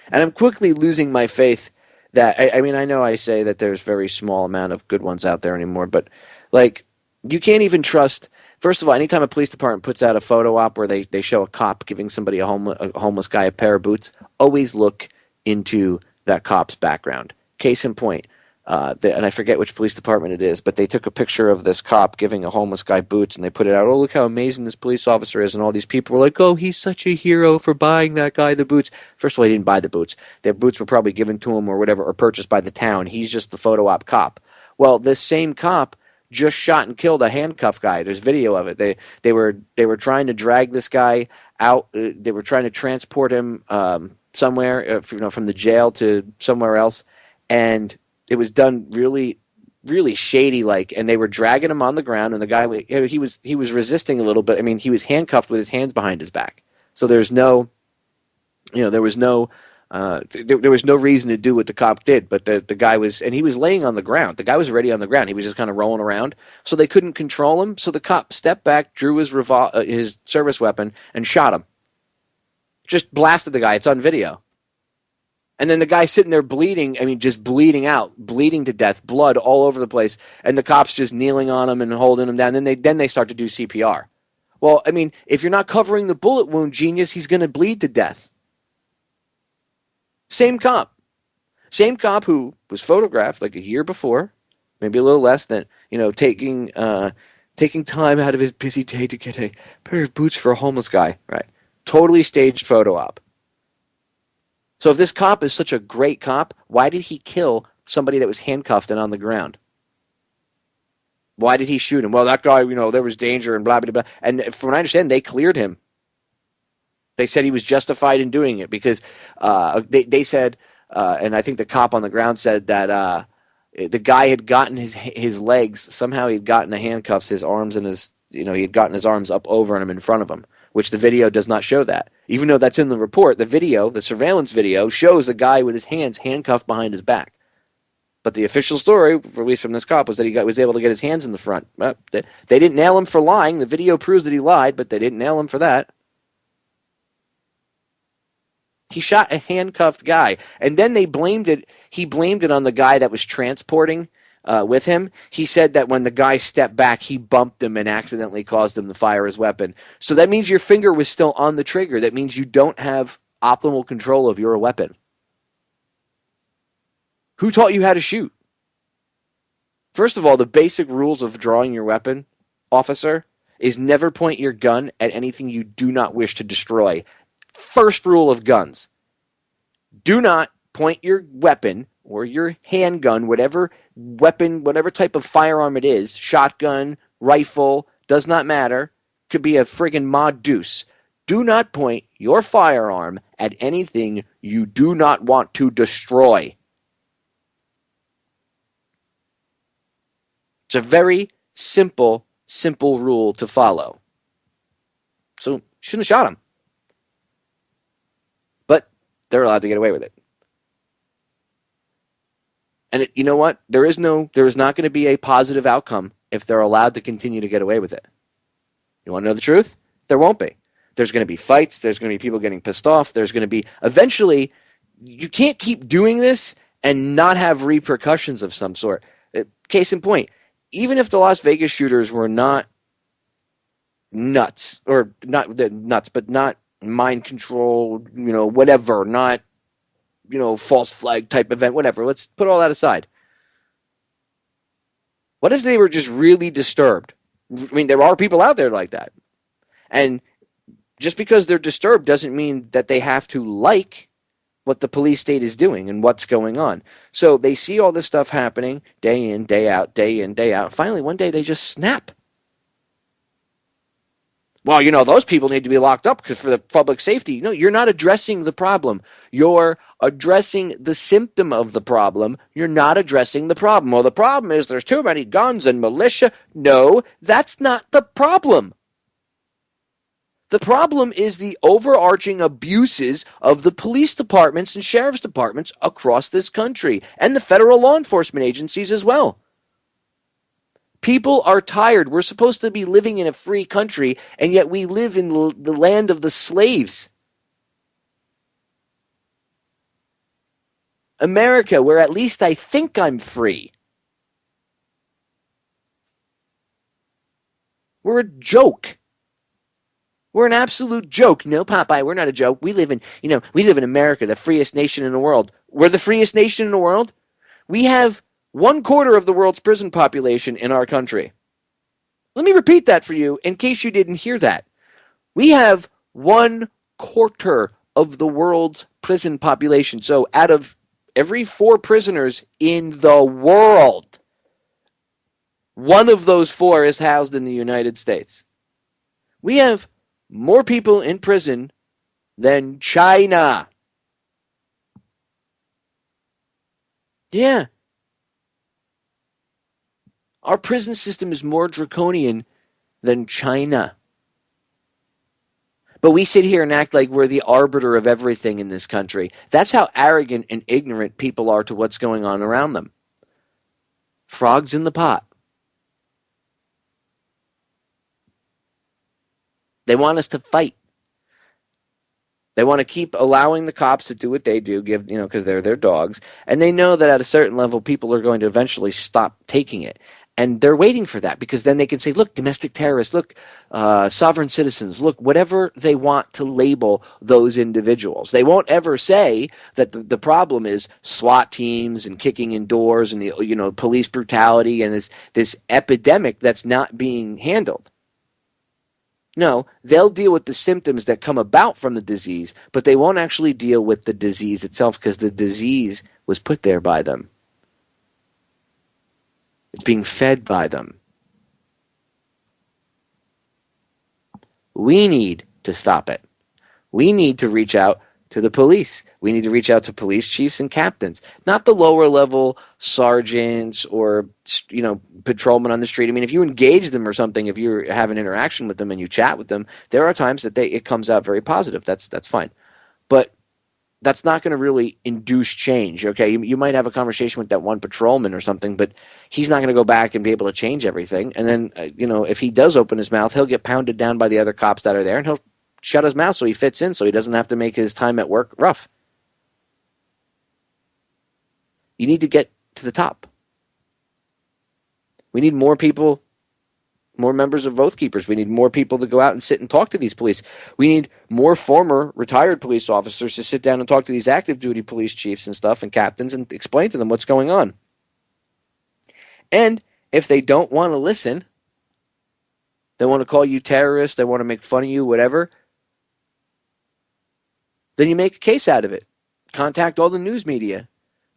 And I'm quickly losing my faith that, I mean, I know I say that there's very small amount of good ones out there anymore, but like, you can't even trust. First of all, anytime a police department puts out a photo op where they show a cop giving somebody a homeless guy a pair of boots, always look into that cop's background. Case in point, and I forget which police department it is, but they took a picture of this cop giving a homeless guy boots, and they put it out. Oh, look how amazing this police officer is, and all these people were like, "Oh, he's such a hero for buying that guy the boots." First of all, he didn't buy the boots; their boots were probably given to him or whatever, or purchased by the town. He's just the photo op cop. Well, this same cop just shot and killed a handcuffed guy. There's video of it. They were trying to drag this guy out. They were trying to transport him somewhere, from the jail to somewhere else, and it was done really, really shady like, and they were dragging him on the ground, and the guy, he was resisting a little bit. I mean, he was handcuffed with his hands behind his back. So there was no reason to do what the cop did, but the guy was, and he was laying on the ground. The guy was already on the ground. He was just kind of rolling around, so they couldn't control him. So the cop stepped back, drew his service weapon, and shot him. Just blasted the guy. It's on video. And then the guy sitting there bleeding, just bleeding out, bleeding to death, blood all over the place, and the cops just kneeling on him and holding him down. Then they start to do CPR. Well, if you're not covering the bullet wound, genius, he's going to bleed to death. Same cop who was photographed like a year before, maybe a little less than, taking time out of his busy day to get a pair of boots for a homeless guy, right? Totally staged photo op. So if this cop is such a great cop, why did he kill somebody that was handcuffed and on the ground? Why did he shoot him? Well, that guy, there was danger and blah, blah, blah. And from what I understand, they cleared him. They said he was justified in doing it because they said, and I think the cop on the ground said that the guy had gotten his legs, somehow he'd gotten the handcuffs, his arms and he had gotten his arms up over him in front of him, which the video does not show that. Even though that's in the report, the surveillance video, shows the guy with his hands handcuffed behind his back. But the official story, at least from this cop, was that he was able to get his hands in the front. Well, they didn't nail him for lying. The video proves that he lied, but they didn't nail him for that. He shot a handcuffed guy, and then he blamed it on the guy that was transporting with him. He said that when the guy stepped back, he bumped him and accidentally caused him to fire his weapon. So that means your finger was still on the trigger. That means you don't have optimal control of your weapon. Who taught you how to shoot? First of all, the basic rules of drawing your weapon, officer, is never point your gun at anything you do not wish to destroy. First rule of guns. Do not point your weapon or your handgun, whatever weapon, whatever type of firearm it is, shotgun, rifle, does not matter, could be a friggin' mod deuce. Do not point your firearm at anything you do not want to destroy. It's a very simple rule to follow. So, shouldn't have shot him. But they're allowed to get away with it. And you know what? There is not going to be a positive outcome if they're allowed to continue to get away with it. You want to know the truth? There won't be. There's going to be fights. There's going to be people getting pissed off. There's going to be, eventually, you can't keep doing this and not have repercussions of some sort. Case in point, even if the Las Vegas shooters were not nuts, or not nuts, but not mind control, whatever, not, false flag type event, whatever. Let's put all that aside. What if they were just really disturbed? There are people out there like that. And just because they're disturbed doesn't mean that they have to like what the police state is doing and what's going on. So they see all this stuff happening day in, day out, day in, day out. Finally, one day they just snap. Well, those people need to be locked up because for the public safety. No, you're not addressing the problem. You're addressing the symptom of the problem. You're not addressing the problem. Well, the problem is there's too many guns and militia. No, that's not the problem. The problem is the overarching abuses of the police departments and sheriff's departments across this country, and the federal law enforcement agencies as well. People are tired. We're supposed to be living in a free country, and yet we live in the land of the slaves. America, where at least I think I'm free. We're a joke. We're an absolute joke. No, Popeye, we're not a joke. We live in America, the freest nation in the world. We're the freest nation in the world. We have 1/4 of the world's prison population in our country. Let me repeat that for you in case you didn't hear that. We have 1/4 of the world's prison population. So out of every 4 prisoners in the world, one of those 4 is housed in the United States. We have more people in prison than China. Yeah. Our prison system is more draconian than China. But we sit here and act like we're the arbiter of everything in this country. That's how arrogant and ignorant people are to what's going on around them. Frogs in the pot. They want us to fight. They want to keep allowing the cops to do what they do, because they're their dogs. And they know that at a certain level, people are going to eventually stop taking it. And they're waiting for that because then they can say, look, domestic terrorists, look, sovereign citizens, look, whatever they want to label those individuals. They won't ever say that the problem is SWAT teams and kicking in doors and the police brutality and this epidemic that's not being handled. No, they'll deal with the symptoms that come about from the disease, but they won't actually deal with the disease itself because the disease was put there by them. It's being fed by them. We need to stop it. We need to reach out to the police. We need to reach out to police chiefs and captains, not the lower level sergeants or patrolmen on the street. I mean, if you engage them or something, if you have an interaction with them and you chat with them, there are times that it comes out very positive. That's fine. But that's not going to really induce change, okay? You might have a conversation with that one patrolman or something, but he's not going to go back and be able to change everything. And then, if he does open his mouth, he'll get pounded down by the other cops that are there, and he'll shut his mouth so he fits in so he doesn't have to make his time at work rough. You need to get to the top. We need more people, more members of Oath Keepers. We need more people to go out and sit and talk to these police. We need more former retired police officers to sit down and talk to these active duty police chiefs and stuff and captains and explain to them what's going on. And if they don't want to listen, they want to call you terrorists, they want to make fun of you, whatever, then you make a case out of it. Contact all the news media.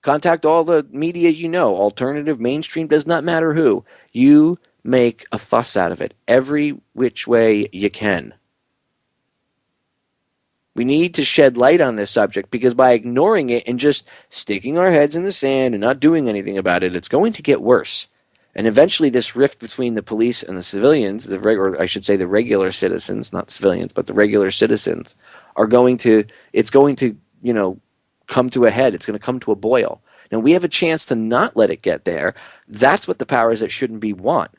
Contact all the media alternative, mainstream, does not matter who. You make a fuss out of it every which way you can. We need to shed light on this subject because by ignoring it and just sticking our heads in the sand and not doing anything about it, it's going to get worse. And eventually this rift between the police and the civilians, the regular citizens, not civilians, but the regular citizens, it's going to come to a head. It's going to come to a boil. Now, we have a chance to not let it get there. That's what the powers that shouldn't be want.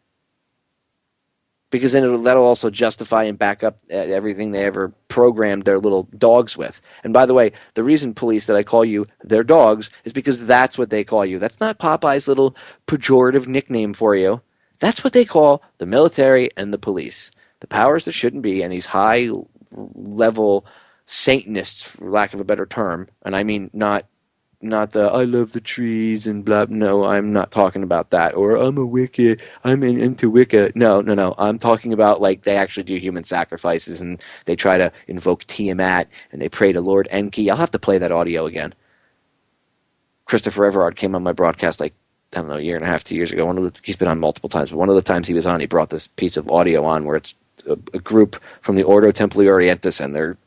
Because then that'll also justify and back up everything they ever programmed their little dogs with. And by the way, the reason, police, that I call you their dogs is because that's what they call you. That's not Popeye's little pejorative nickname for you. That's what they call the military and the police. The powers that shouldn't be, and these high-level Satanists, for lack of a better term, and I mean not the I love the trees and blah. No, I'm not talking about that. Or I'm a Wicca. I'm into Wicca. No. I'm talking about like they actually do human sacrifices and they try to invoke Tiamat and they pray to Lord Enki. I'll have to play that audio again. Christopher Everard came on my broadcast a year and a half, 2 years ago. He's been on multiple times, but one of the times he was on, he brought this piece of audio on where it's a group from the Ordo Templi Orientis and they're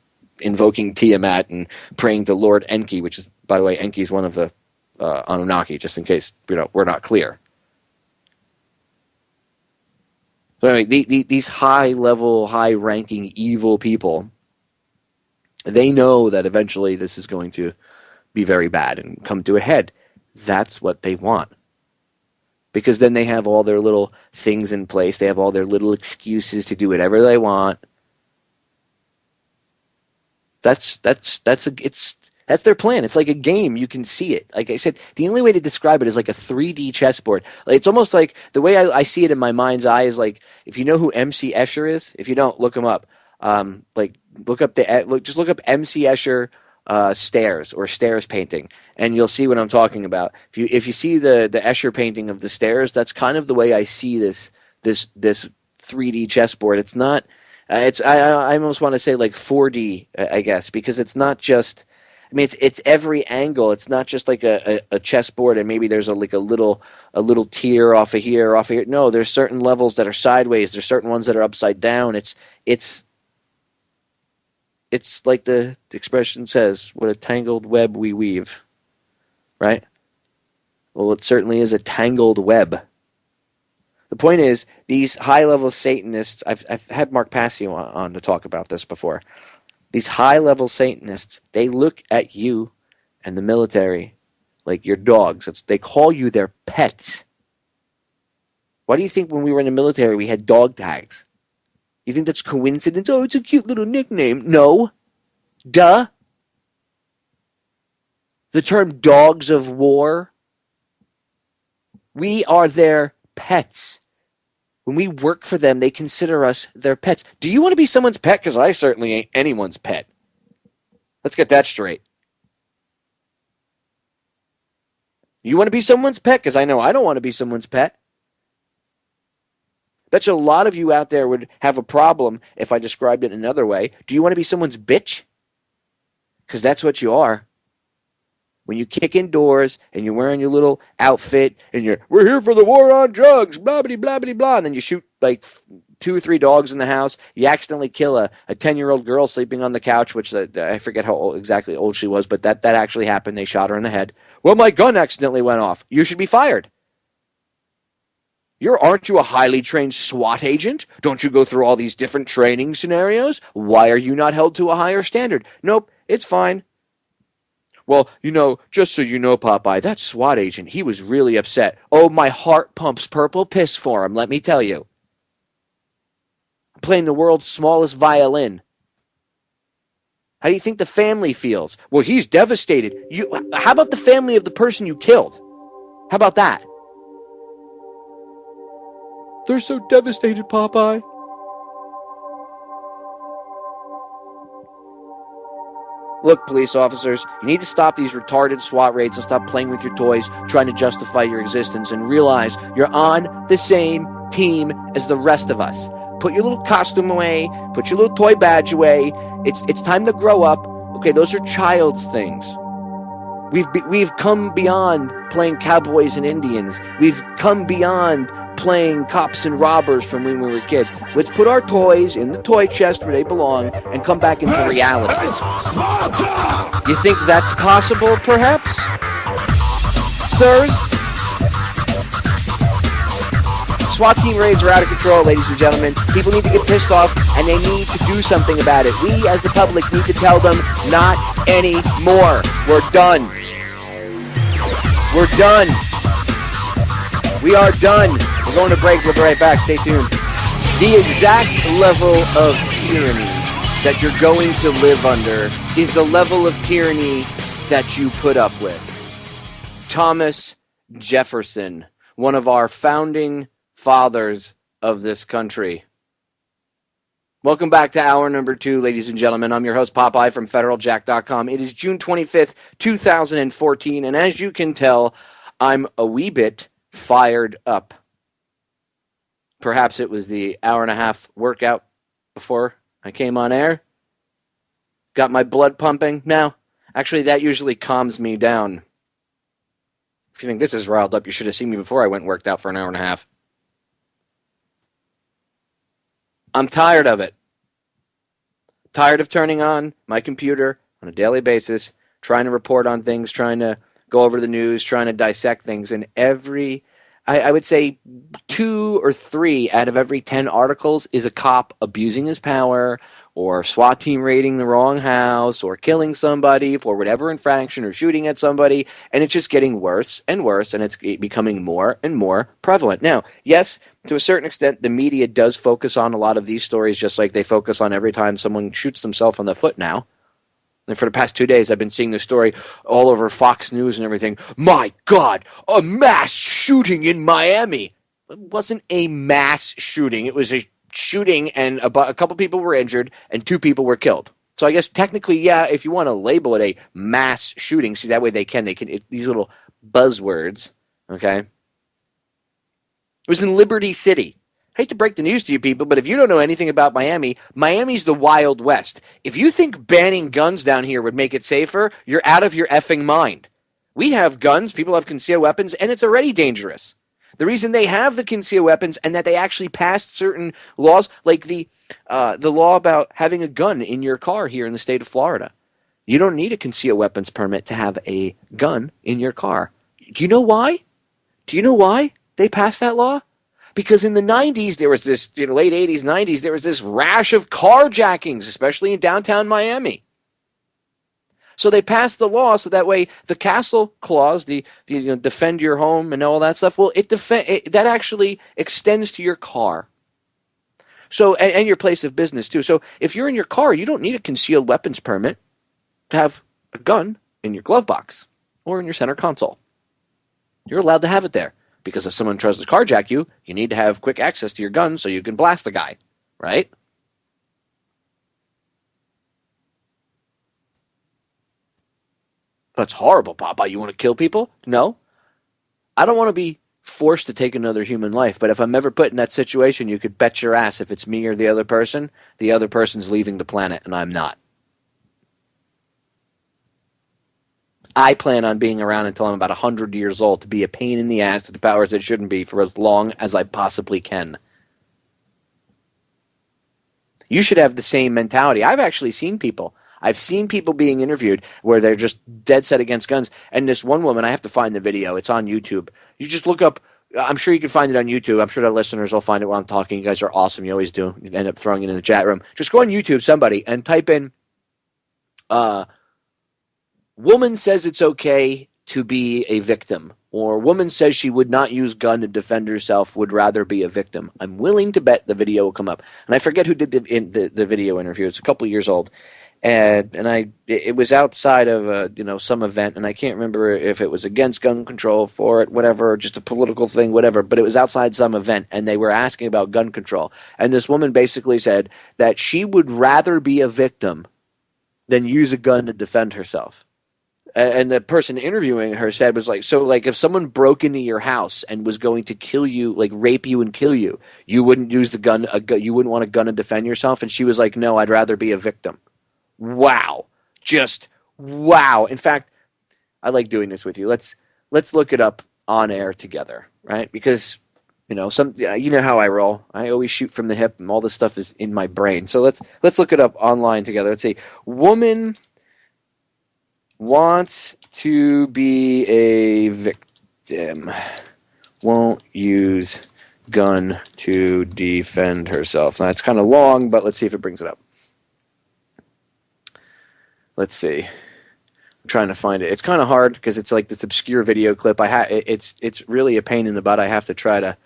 invoking Tiamat and praying to Lord Enki, which is, by the way, Enki's one of the Anunnaki, just in case we're not clear. So anyway, these high-level, high-ranking evil people, they know that eventually this is going to be very bad and come to a head. That's what they want. Because then they have all their little things in place. They have all their little excuses to do whatever they want. That's their plan. It's like a game. You can see it. Like I said, the only way to describe it is like a 3D chessboard. It's almost like the way I see it in my mind's eye is like, if you know who MC Escher is, if you don't, look him up. Just look up MC Escher stairs or stairs painting, and you'll see what I'm talking about. If you see the Escher painting of the stairs, that's kind of the way I see this 3D chessboard. It's not. I almost want to say like 4D, I guess, because it's not just. I mean, it's every angle. It's not just like a chessboard, and maybe there's a little tier off of here, or off of here. No, there's certain levels that are sideways. There's certain ones that are upside down. It's like the expression says, "What a tangled web we weave," right? Well, it certainly is a tangled web. The point is, these high-level Satanists. I've had Mark Passio on to talk about this before. These high-level Satanists, they look at you and the military like you're dogs. They call you their pets. Why do you think when we were in the military we had dog tags? You think that's coincidence? Oh, it's a cute little nickname. No. Duh. The term dogs of war. We are their pets. When we work for them, they consider us their pets. Do you want to be someone's pet? Because I certainly ain't anyone's pet. Let's get that straight. You want to be someone's pet? Because I know I don't want to be someone's pet. Bet you a lot of you out there would have a problem if I described it another way. Do you want to be someone's bitch? Because that's what you are. When you kick indoors and you're wearing your little outfit and we're here for the war on drugs, blah, blah, blah, blah, blah, and then you shoot like 2 or 3 dogs in the house, you accidentally kill a 10-year-old girl sleeping on the couch, which I forget how exactly old she was, but that actually happened. They shot her in the head. Well, my gun accidentally went off. You should be fired. Aren't you a highly trained SWAT agent? Don't you go through all these different training scenarios? Why are you not held to a higher standard? Nope, it's fine. Well, just so you know, Popeye, that SWAT agent, he was really upset. Oh, my heart pumps purple piss for him, let me tell you. I'm playing the world's smallest violin. How do you think the family feels? Well, he's devastated. How about the family of the person you killed? How about that? They're so devastated, Popeye. Look, police officers, you need to stop these retarded SWAT raids and stop playing with your toys, trying to justify your existence, and realize you're on the same team as the rest of us. Put your little costume away, put your little toy badge away. It's time to grow up. Okay, those are child's things. We've come beyond playing cowboys and Indians. We've come beyond playing cops and robbers from when we were a kid. Let's put our toys in the toy chest where they belong and come back into reality. You think that's possible, perhaps? Sirs? SWAT team raids are out of control, ladies and gentlemen. People need to get pissed off, and they need to do something about it. We, as the public, need to tell them, not anymore. We're done. We're done. We are done. We're going to break. We'll be right back. Stay tuned. The exact level of tyranny that you're going to live under is the level of tyranny that you put up with. Thomas Jefferson, one of our founding fathers of this country. Welcome back to hour number 2, ladies and gentlemen. I'm your host, Popeye, from FederalJack.com. It is June 25th, 2014, and as you can tell, I'm a wee bit fired up. Perhaps it was the hour-and-a-half workout before I came on air. Got my blood pumping. Now, actually, that usually calms me down. If you think this is riled up, you should have seen me before I went and worked out for an hour and a half. I'm tired of it. Tired of turning on my computer on a daily basis, trying to report on things, trying to go over the news, trying to dissect things. And I would say 2 or 3 out of every 10 articles is a cop abusing his power, or SWAT team raiding the wrong house, or killing somebody for whatever infraction, or shooting at somebody, and it's just getting worse and worse, and it's becoming more and more prevalent. Now, yes, to a certain extent, the media does focus on a lot of these stories, just like they focus on every time someone shoots themselves on the foot now. And for the past 2 days, I've been seeing this story all over Fox News and everything. My God, a mass shooting in Miami. It wasn't a mass shooting. It was a shooting, and a couple people were injured, and 2 people were killed. So I guess technically, yeah, if you want to label it a mass shooting, see, that way they can these little buzzwords, okay? It was in Liberty City. I hate to break the news to you people, but if you don't know anything about Miami, Miami's the Wild West. If you think banning guns down here would make it safer, you're out of your effing mind. We have guns, people have concealed weapons, and it's already dangerous. The reason they have the concealed weapons and that they actually passed certain laws, like the law about having a gun in your car here in the state of Florida. You don't need a concealed weapons permit to have a gun in your car. Do you know why? Do you know why they passed that law? Because in the 90s, there was this, late 80s, 90s, there was this rash of carjackings, especially in downtown Miami. So they passed the law so that way the castle clause, the defend your home and all that stuff, well, that actually extends to your car. So and your place of business too. So if you're in your car, you don't need a concealed weapons permit to have a gun in your glove box or in your center console. You're allowed to have it there because if someone tries to carjack you, you need to have quick access to your gun so you can blast the guy, right? That's horrible, Popeye. You want to kill people? No. I don't want to be forced to take another human life, but if I'm ever put in that situation, you could bet your ass if it's me or the other person's leaving the planet and I'm not. I plan on being around until I'm about 100 years old to be a pain in the ass to the powers that shouldn't be for as long as I possibly can. You should have the same mentality. I've actually seen people. I've seen people being interviewed where they're just dead set against guns. And this one woman, I have to find the video. It's on YouTube. You just look up. I'm sure you can find it on YouTube. I'm sure the listeners will find it while I'm talking. You guys are awesome. You always do. You end up throwing it in the chat room. Just go on YouTube, somebody, and type in woman says it's okay to be a victim, or woman says she would not use gun to defend herself, would rather be a victim. I'm willing to bet the video will come up. And I forget who did the video interview. It's a couple years old. And it was outside of some event, and I can't remember if it was against gun control, for it, whatever, just a political thing, whatever, but it was outside some event, and they were asking about gun control. And this woman basically said that she would rather be a victim than use a gun to defend herself. And the person interviewing her said was like, so like if someone broke into your house and was going to kill you, like rape you and kill you, you wouldn't use the gun, you wouldn't want a gun to defend yourself? And she was like, no, I'd rather be a victim. Wow. Just wow. In fact, I like doing this with you. Let's look it up on air together, right? Because, you know how I roll. I always shoot from the hip and all this stuff is in my brain. So let's look it up online together. Let's see. Woman wants to be a victim. Won't use gun to defend herself. Now, it's kind of long, but let's see if it brings it up. Let's see. I'm trying to find it. It's kind of hard because it's like this obscure video clip. It's really a pain in the butt. I have to try to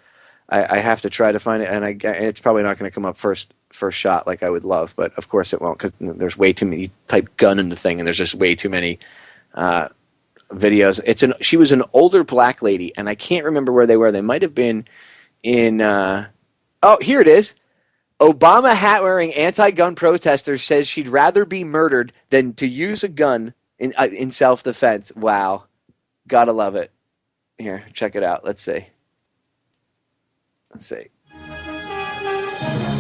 find it, and it's probably not going to come up first shot like I would love, but of course it won't because there's way too many. You type gun in the thing, and there's just way too many videos. She was an older black lady, and I can't remember where they were. They might have been in. Oh, here it is. Obama hat-wearing anti-gun protester says she'd rather be murdered than to use a gun in self-defense. Wow. Gotta love it. Here, check it out. Let's see.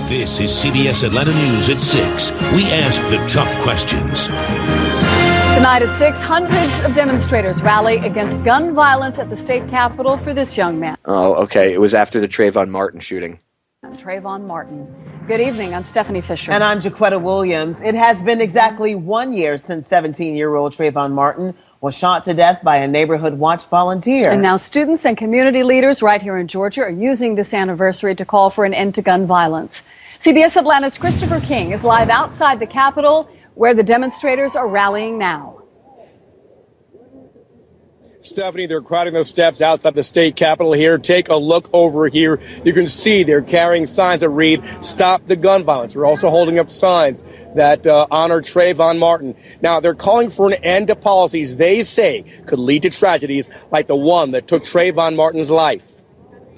This is CBS Atlanta News at 6. We ask the tough questions. Tonight at 6, hundreds of demonstrators rally against gun violence at the state capitol for this young man. Oh, okay. It was after the Trayvon Martin shooting. Trayvon Martin. Good evening. I'm Stephanie Fisher. And I'm Jaquetta Williams. It has been exactly 1 year since 17-year-old Trayvon Martin was shot to death by a neighborhood watch volunteer. And now students and community leaders right here in Georgia are using this anniversary to call for an end to gun violence. CBS Atlanta's Christopher King is live outside the Capitol where the demonstrators are rallying now. Stephanie, they're crowding those steps outside the state capitol here. Take a look over here. You can see they're carrying signs that read, "Stop the gun violence." They're also holding up signs that honor Trayvon Martin. Now, they're calling for an end to policies they say could lead to tragedies like the one that took Trayvon Martin's life.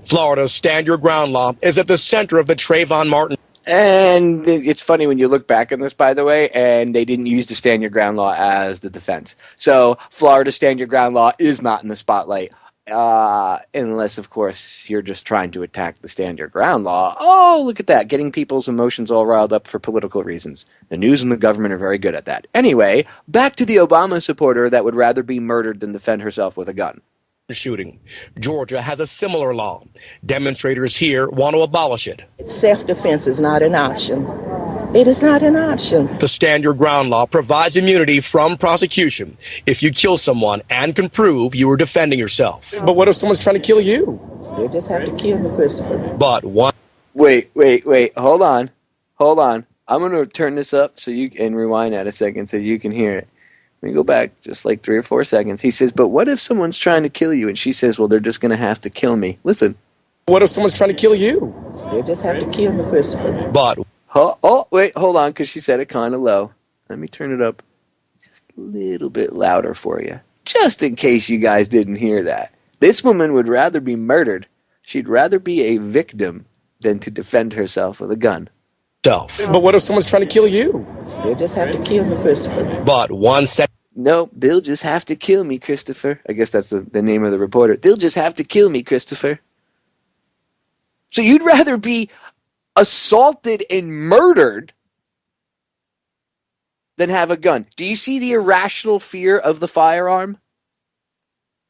Florida's Stand Your Ground law is at the center of the Trayvon Martin. And it's funny when you look back on this, by the way, and they didn't use the stand your ground law as the defense. So Florida stand your ground law is not in the spotlight, unless, of course, you're just trying to attack the stand your ground law. Oh, look at that, getting people's emotions all riled up for political reasons. The news and the government are very good at that. Anyway, back to the Obama supporter that would rather be murdered than defend herself with a gun. Shooting. Georgia has a similar law. Demonstrators here want to abolish it. Self-defense is not an option. It is not an option. The Stand Your Ground law provides immunity from prosecution if you kill someone and can prove you were defending yourself. But what if someone's trying to kill you? They just have to kill me, Christopher. But one. Wait. Hold on. I'm going to turn this up so you can rewind that a second so you can hear it. Let me go back just like 3 or 4 seconds. He says, but what if someone's trying to kill you? And she says, well, they're just going to have to kill me. Listen. What if someone's trying to kill you? They just have to kill me, Christopher. But. Wait, hold on, because she said it kind of low. Let me turn it up just a little bit louder for you, just in case you guys didn't hear that. This woman would rather be murdered. She'd rather be a victim than to defend herself with a gun. But what if someone's trying to kill you? They just have to kill me, Christopher. But 1 second. No, they'll just have to kill me, Christopher. I guess that's the name of the reporter. They'll just have to kill me, Christopher. So you'd rather be assaulted and murdered than have a gun. Do you see the irrational fear of the firearm?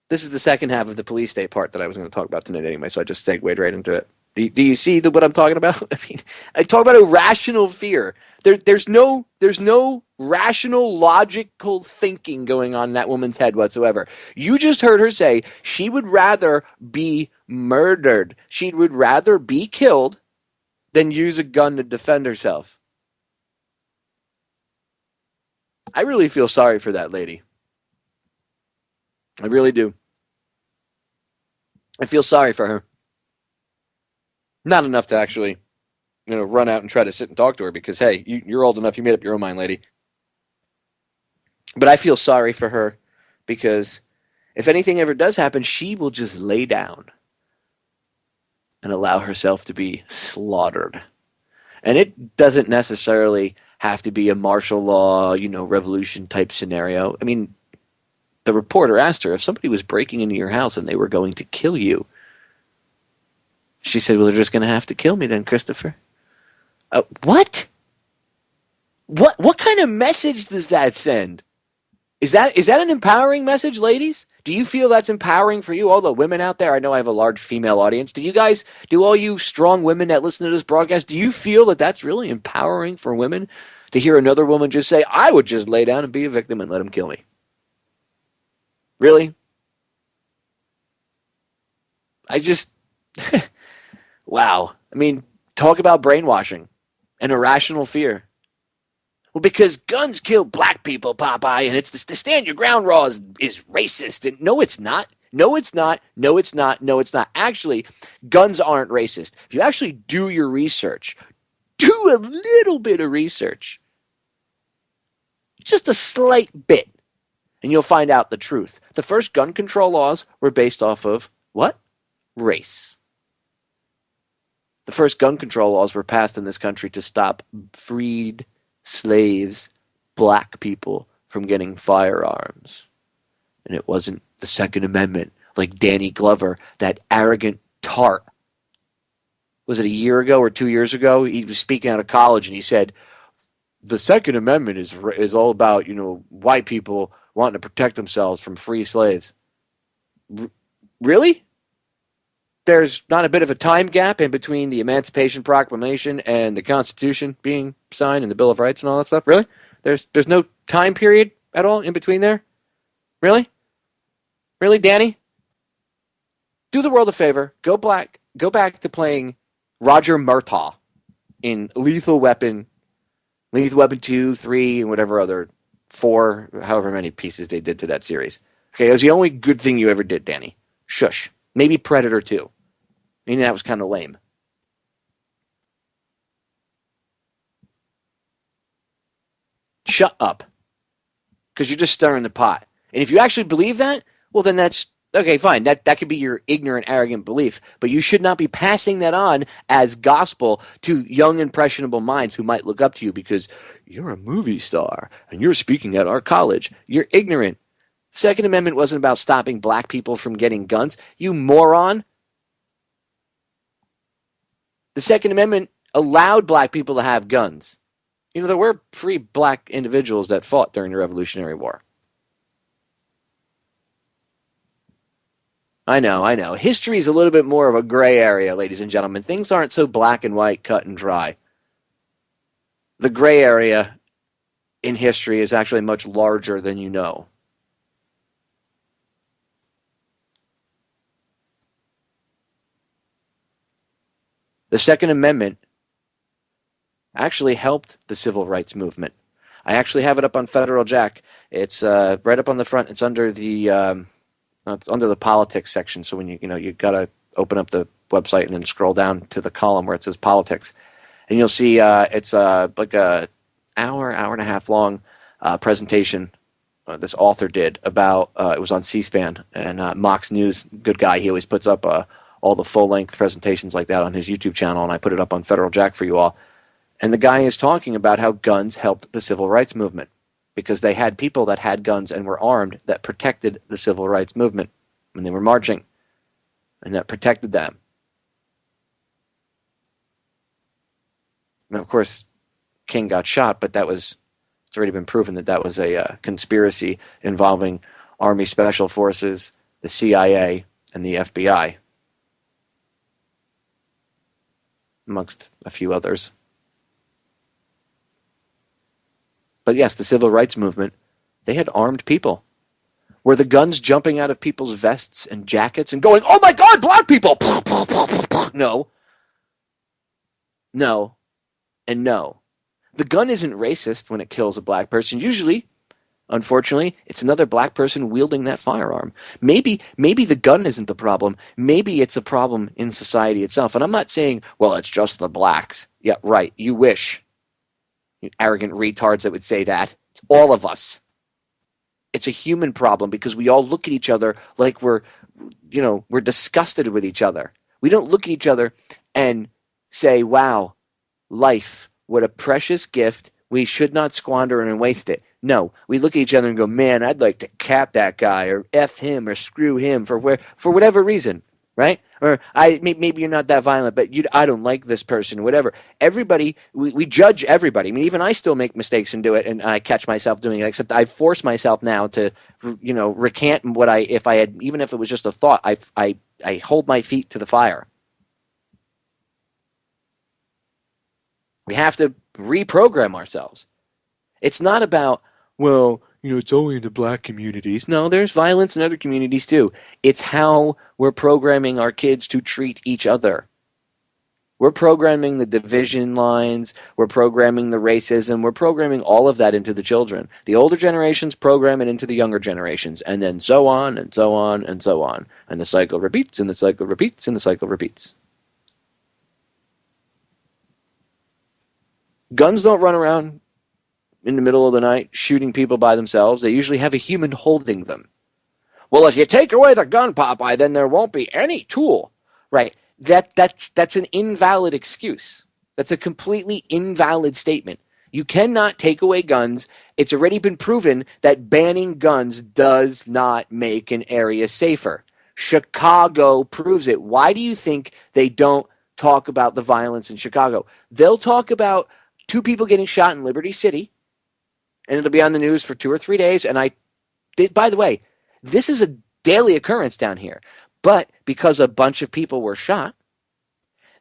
This is the second half of the police state part that I was going to talk about tonight anyway, so I just segued right into it. Do you see what I'm talking about? I mean, I talk about irrational fear. There's no rational, logical thinking going on in that woman's head whatsoever. You just heard her say she would rather be murdered. She would rather be killed than use a gun to defend herself. I really feel sorry for that lady. I really do. I feel sorry for her. Not enough to actually, run out and try to sit and talk to her because, hey, you're old enough. You made up your own mind, lady. But I feel sorry for her because if anything ever does happen, she will just lay down and allow herself to be slaughtered. And it doesn't necessarily have to be a martial law, revolution type scenario. I mean, the reporter asked her if somebody was breaking into your house and they were going to kill you. She said, well, they're just going to have to kill me then, Christopher. What? What kind of message does that send? Is that an empowering message, ladies? Do you feel that's empowering for you? All the women out there, I know I have a large female audience. Do all you strong women that listen to this broadcast, do you feel that that's really empowering for women to hear another woman just say, I would just lay down and be a victim and let him kill me? Really? Wow. I mean, talk about brainwashing and irrational fear. Well, because guns kill black people, Popeye, and it's the stand your ground law is racist. And no, it's not. No, it's not. No, it's not. No, it's not. Actually, guns aren't racist. If you actually do your research, do a little bit of research, just a slight bit, and you'll find out the truth. The first gun control laws were based off of what? Race. The first gun control laws were passed in this country to stop freed slaves, black people, from getting firearms. And it wasn't the Second Amendment like Danny Glover, that arrogant tart. Was it a year ago or 2 years ago? He was speaking out of college and he said, the Second Amendment is all about, white people wanting to protect themselves from free slaves. Really? There's not a bit of a time gap in between the Emancipation Proclamation and the Constitution being signed and the Bill of Rights and all that stuff? Really? There's no time period at all in between there? Really? Really, Danny? Do the world a favor. Go back to playing Roger Murtaugh in Lethal Weapon 2, 3, and whatever other 4, however many pieces they did to that series. Okay, it was the only good thing you ever did, Danny. Shush. Maybe Predator 2. I mean, that was kind of lame. Shut up. Because you're just stirring the pot. And if you actually believe that, well, then that's Okay, fine. That could be your ignorant, arrogant belief, but you should not be passing that on as gospel to young, impressionable minds who might look up to you because you're a movie star and you're speaking at our college. You're ignorant. The Second Amendment wasn't about stopping black people from getting guns. You moron. The Second Amendment allowed black people to have guns. You know, there were free black individuals that fought during the Revolutionary War. I know. History is a little bit more of a gray area, ladies and gentlemen. Things aren't so black and white, cut and dry. The gray area in history is actually much larger than you know. The Second Amendment actually helped the civil rights movement. I actually have it up on Federal Jack. It's right up on the front. It's under the politics section. So when you gotta open up the website and then scroll down to the column where it says politics, and you'll see it's like a hour and a half long presentation this author did about it was on C-SPAN and Mox News, good guy. He always puts up all the full-length presentations like that on his YouTube channel, and I put it up on Federal Jack for you all. And the guy is talking about how guns helped the civil rights movement because they had people that had guns and were armed that protected the civil rights movement when they were marching, and that protected them. Now, of course, King got shot, but it's already been proven that was a conspiracy involving Army Special Forces, the CIA, and the FBI, amongst a few others. But yes, the civil rights movement, they had armed people. Were the guns jumping out of people's vests and jackets and going, "Oh my God, black people!" No. No. And no. The gun isn't racist when it kills a black person. Usually, unfortunately, it's another black person wielding that firearm. Maybe the gun isn't the problem. Maybe it's a problem in society itself. And I'm not saying, well, it's just the blacks. Yeah, right. You wish. You arrogant retards that would say that. It's all of us. It's a human problem because we all look at each other like we're disgusted with each other. We don't look at each other and say, wow, life, what a precious gift. We should not squander and waste it. No, we look at each other and go, man, I'd like to cap that guy or F him or screw him for whatever reason, right? Or maybe you're not that violent, but I don't like this person, whatever. Everybody, we judge everybody. I mean, even I still make mistakes and do it, and I catch myself doing it, except I force myself now to, recant even if it was just a thought, I hold my feet to the fire. We have to reprogram ourselves. It's not about, well, it's only in the black communities. No, there's violence in other communities too. It's how we're programming our kids to treat each other. We're programming the division lines. We're programming the racism. We're programming all of that into the children. The older generations program it into the younger generations, and then so on and so on and so on. And the cycle repeats, and the cycle repeats, and the cycle repeats. Guns don't run around in the middle of the night shooting people by themselves. They usually have a human holding them. Well, if you take away the gun, Popeye, then there won't be any tool. Right. That's an invalid excuse. That's a completely invalid statement. You cannot take away guns. It's already been proven that banning guns does not make an area safer. Chicago proves it. Why do you think they don't talk about the violence in Chicago? They'll talk about 2 people getting shot in Liberty City, and it'll be on the news for 2 or 3 days. And by the way, this is a daily occurrence down here. But because a bunch of people were shot,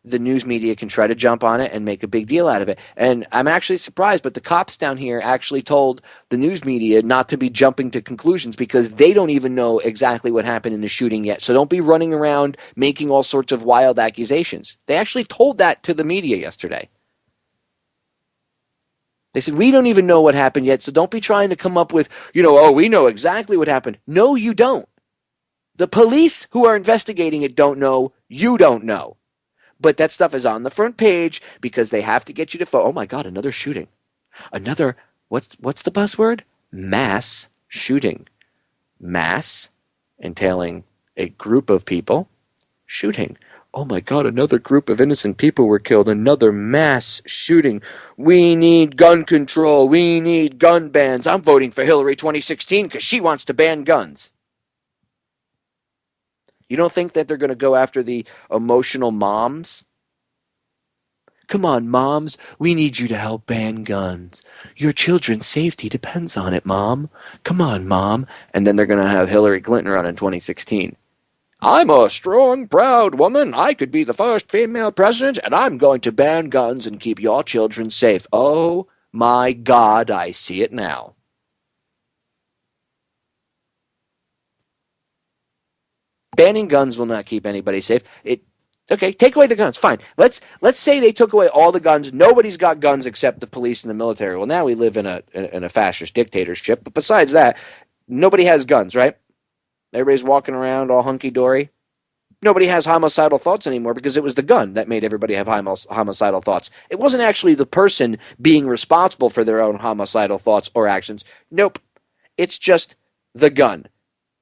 the news media can try to jump on it and make a big deal out of it. And I'm actually surprised, but the cops down here actually told the news media not to be jumping to conclusions because they don't even know exactly what happened in the shooting yet. So don't be running around making all sorts of wild accusations. They actually told that to the media yesterday. They said, we don't even know what happened yet, so don't be trying to come up with, we know exactly what happened. No, you don't. The police who are investigating it don't know. You don't know. But that stuff is on the front page because they have to get you to oh my God, another shooting. Another, what's the buzzword? Mass shooting. Mass entailing a group of people shooting. Oh my God, another group of innocent people were killed. Another mass shooting. We need gun control. We need gun bans. I'm voting for Hillary 2016 because she wants to ban guns. You don't think that they're going to go after the emotional moms? Come on, moms. We need you to help ban guns. Your children's safety depends on it, Mom. Come on, Mom. And then they're going to have Hillary Clinton run in 2016. I'm a strong, proud woman. I could be the first female president, and I'm going to ban guns and keep your children safe. Oh, my God, I see it now. Banning guns will not keep anybody safe. Okay, take away the guns. Fine. Let's say they took away all the guns. Nobody's got guns except the police and the military. Well, now we live in a fascist dictatorship. But besides that, nobody has guns, right? Everybody's walking around all hunky-dory. Nobody has homicidal thoughts anymore because it was the gun that made everybody have homicidal thoughts. It wasn't actually the person being responsible for their own homicidal thoughts or actions. Nope. It's just the gun.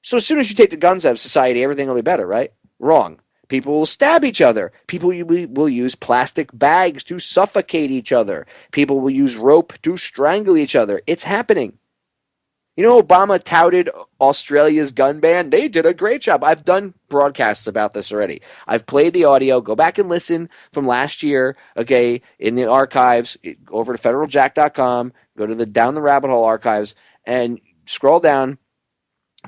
So as soon as you take the guns out of society, everything will be better, right? Wrong. People will stab each other. People will use plastic bags to suffocate each other. People will use rope to strangle each other. It's happening. You know, Obama touted Australia's gun ban. They did a great job. I've done broadcasts about this already. I've played the audio. Go back and listen from last year, okay, in the archives, over to federaljack.com, go to the Down the Rabbit Hole archives, and scroll down.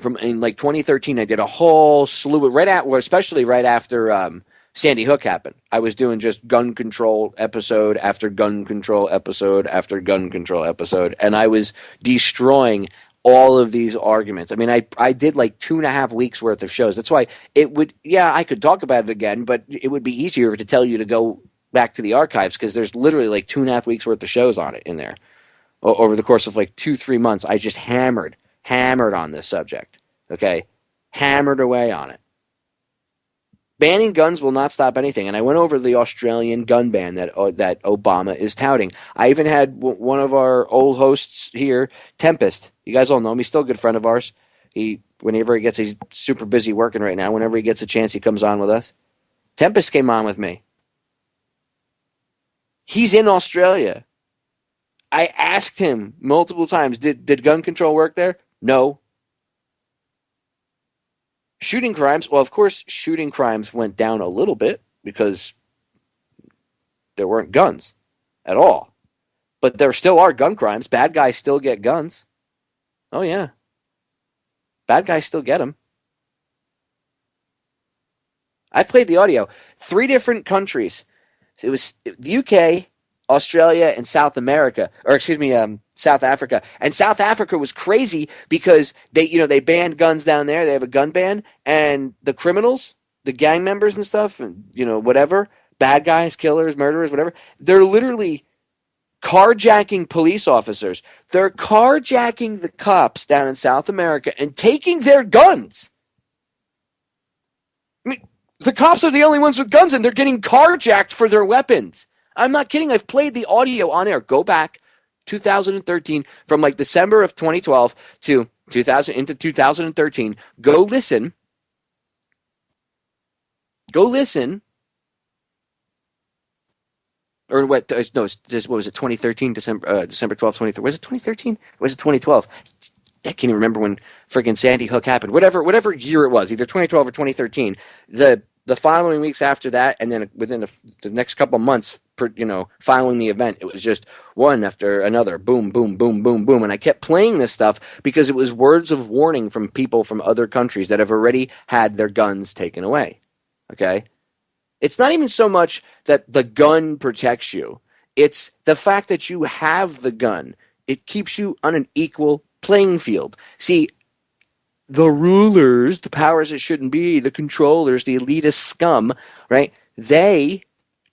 From in like 2013, I did a whole slew of especially right after Sandy Hook happened. I was doing just gun control episode after gun control episode after gun control episode, and I was destroying all of these arguments. I mean, I did like 2.5 weeks worth of shows. That's why I could talk about it again, but it would be easier to tell you to go back to the archives because there's literally like 2.5 weeks worth of shows on it in there. Over the course of like 2-3 months, I just hammered on this subject, okay? Hammered away on it. Banning guns will not stop anything, and I went over the Australian gun ban that Obama is touting. I even had one of our old hosts here, Tempest. You guys all know him. He's still a good friend of ours. He's super busy working right now. Whenever he gets a chance, he comes on with us. Tempest came on with me. He's in Australia. I asked him multiple times, did gun control work there? No. Shooting crimes, well, of course, shooting crimes went down a little bit because there weren't guns at all. But there still are gun crimes. Bad guys still get guns. Oh, yeah. Bad guys still get them. I've played the audio. 3 different countries. It was the UK, Australia, and South Africa. And South Africa was crazy because they banned guns down there. They have a gun ban, and the criminals, the gang members and stuff, and whatever, bad guys, killers, murderers, whatever, they're literally carjacking police officers. They're carjacking the cops down in South America and taking their guns. I mean, the cops are the only ones with guns, and they're getting carjacked for their weapons. I'm not kidding. I've played the audio on air. Go back 2013 from like December of 2012 to 2013. Go listen. Or what? No, what was it? 2013, December 12th, 2013. Was it 2013? Was it 2012? I can't even remember when friggin' Sandy Hook happened. Whatever year it was, either 2012 or 2013. The following weeks after that, and then within the next couple of months, following the event, it was just one after another, boom, boom, boom, boom, boom. And I kept playing this stuff because it was words of warning from people from other countries that have already had their guns taken away. Okay? It's not even so much that the gun protects you. It's the fact that you have the gun. It keeps you on an equal playing field. See, the rulers, the powers that shouldn't be, the controllers, the elitist scum, right? They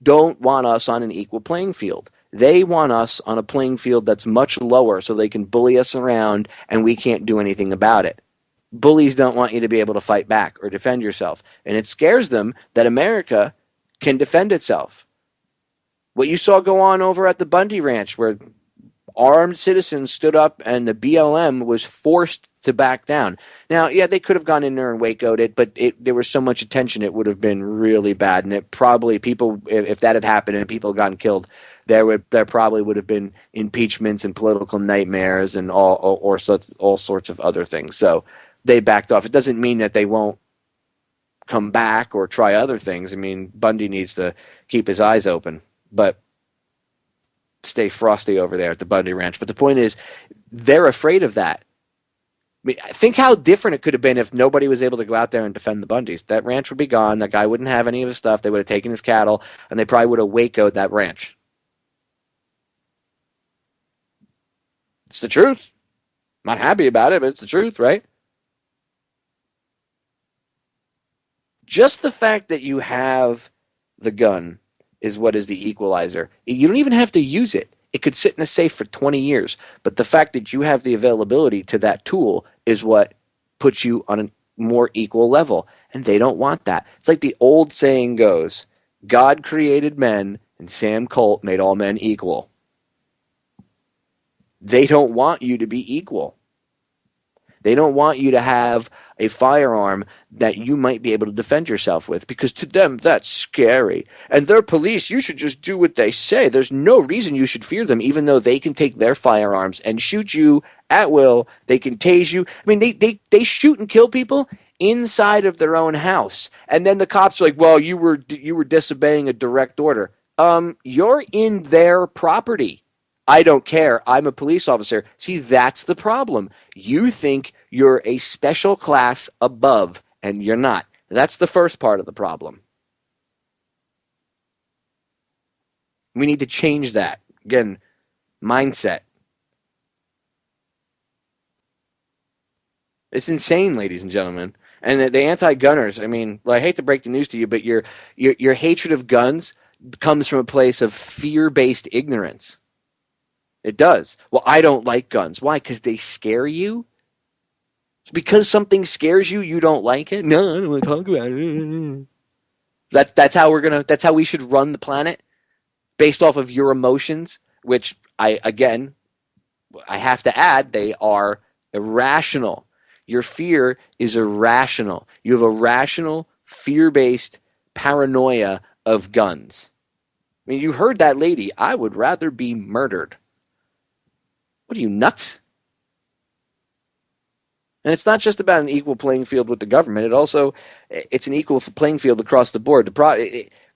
don't want us on an equal playing field. They want us on a playing field that's much lower so they can bully us around and we can't do anything about it. Bullies don't want you to be able to fight back or defend yourself. And it scares them that America can defend itself. What you saw go on over at the Bundy Ranch, where armed citizens stood up and the BLM was forced to back down. Now, yeah, they could have gone in there and Waco'd it, but there was so much attention, it would have been really bad. And it probably, people, if that had happened and people had gotten killed, there probably would have been impeachments and political nightmares and all sorts of other things. So they backed off. It doesn't mean that they won't come back or try other things. I mean, Bundy needs to keep his eyes open, but stay frosty over there at the Bundy Ranch. But the point is, they're afraid of that. I mean, think how different it could have been if nobody was able to go out there and defend the Bundys. That ranch would be gone. That guy wouldn't have any of his stuff. They would have taken his cattle, and they probably would have Waco'd that ranch. It's the truth. I'm not happy about it, but it's the truth, right? Just the fact that you have the gun is what is the equalizer. You don't even have to use it. It could sit in a safe for 20 years. But the fact that you have the availability to that tool is what puts you on a more equal level. And they don't want that. It's like the old saying goes, God created men and Sam Colt made all men equal. They don't want you to be equal. They don't want you to have a firearm that you might be able to defend yourself with, because to them that's scary. And they're police. You should just do what they say. There's no reason you should fear them, even though they can take their firearms and shoot you at will. They can tase you. I mean, they shoot and kill people inside of their own house. And then the cops are like, well, you were disobeying a direct order. You're in their property. I don't care. I'm a police officer. See, that's the problem. You think you're a special class above, and you're not. That's the first part of the problem. We need to change that. Again, mindset. It's insane, ladies and gentlemen. And the anti-gunners, I mean, well, I hate to break the news to you, but your hatred of guns comes from a place of fear-based ignorance. It does. Well, I don't like guns. Why? Because they scare you? Because something scares you, you don't like it? No, I don't want to talk about it. That's how we should run the planet, based off of your emotions, which I have to add, they are irrational. Your fear is irrational. You have a rational, fear-based paranoia of guns. I mean, you heard that lady. I would rather be murdered. What are you, nuts? And it's not just about an equal playing field with the government. It's an equal playing field across the board.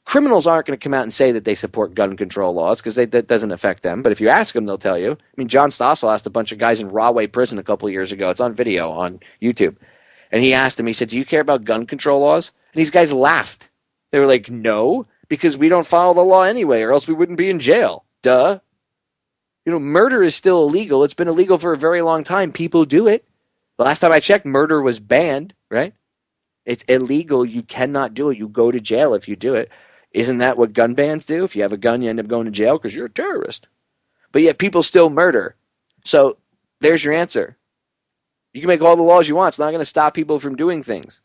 Criminals aren't going to come out and say that they support gun control laws, because that doesn't affect them. But if you ask them, they'll tell you. I mean, John Stossel asked a bunch of guys in Rahway Prison a couple of years ago. It's on video on YouTube. And he asked them, he said, do you care about gun control laws? And these guys laughed. They were like, no, because we don't follow the law anyway, or else we wouldn't be in jail. Duh. You know, murder is still illegal. It's been illegal for a very long time. People do it. The last time I checked, murder was banned, right? It's illegal. You cannot do it. You go to jail if you do it. Isn't that what gun bans do? If you have a gun, you end up going to jail because you're a terrorist. But yet people still murder. So there's your answer. You can make all the laws you want. It's not going to stop people from doing things.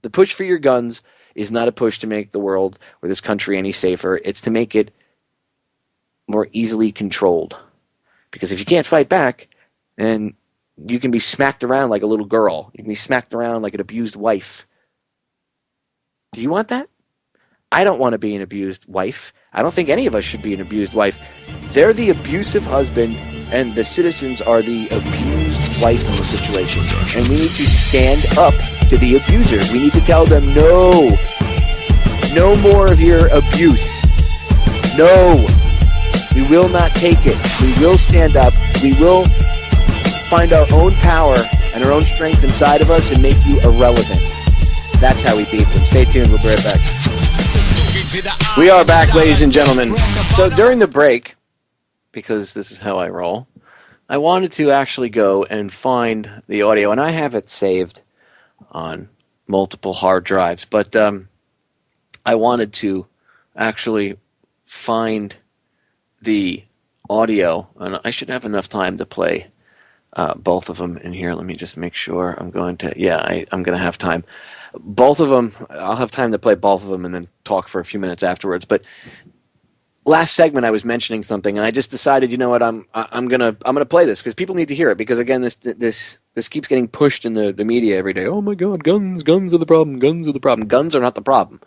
The push for your guns is not a push to make the world or this country any safer. It's to make it more easily controlled. Because if you can't fight back, then you can be smacked around like a little girl. You can be smacked around like an abused wife. Do you want that? I don't want to be an abused wife. I don't think any of us should be an abused wife. They're the abusive husband, and the citizens are the abused wife in the situation. And we need to stand up to the abusers. We need to tell them, no more of your abuse. No, we will not take it. We will stand up. We will find our own power and our own strength inside of us and make you irrelevant. That's how we beat them. Stay tuned. We'll be right back. We are back, ladies and gentlemen. So during the break, because this is how I roll, I wanted to actually go and find the audio, and I have it saved on multiple hard drives, but I wanted to actually find the audio, and I should have enough time to play both of them in here. Let me just make sure I'm going to, I'm going to have time. Both of them, I'll have time to play both of them and then talk for a few minutes afterwards. But last segment I was mentioning something, and I just decided, you know what, I'm gonna play this because people need to hear it. Because again, this keeps getting pushed in the media every day. Oh my God, guns are the problem. Guns are the problem. Guns are not the problem.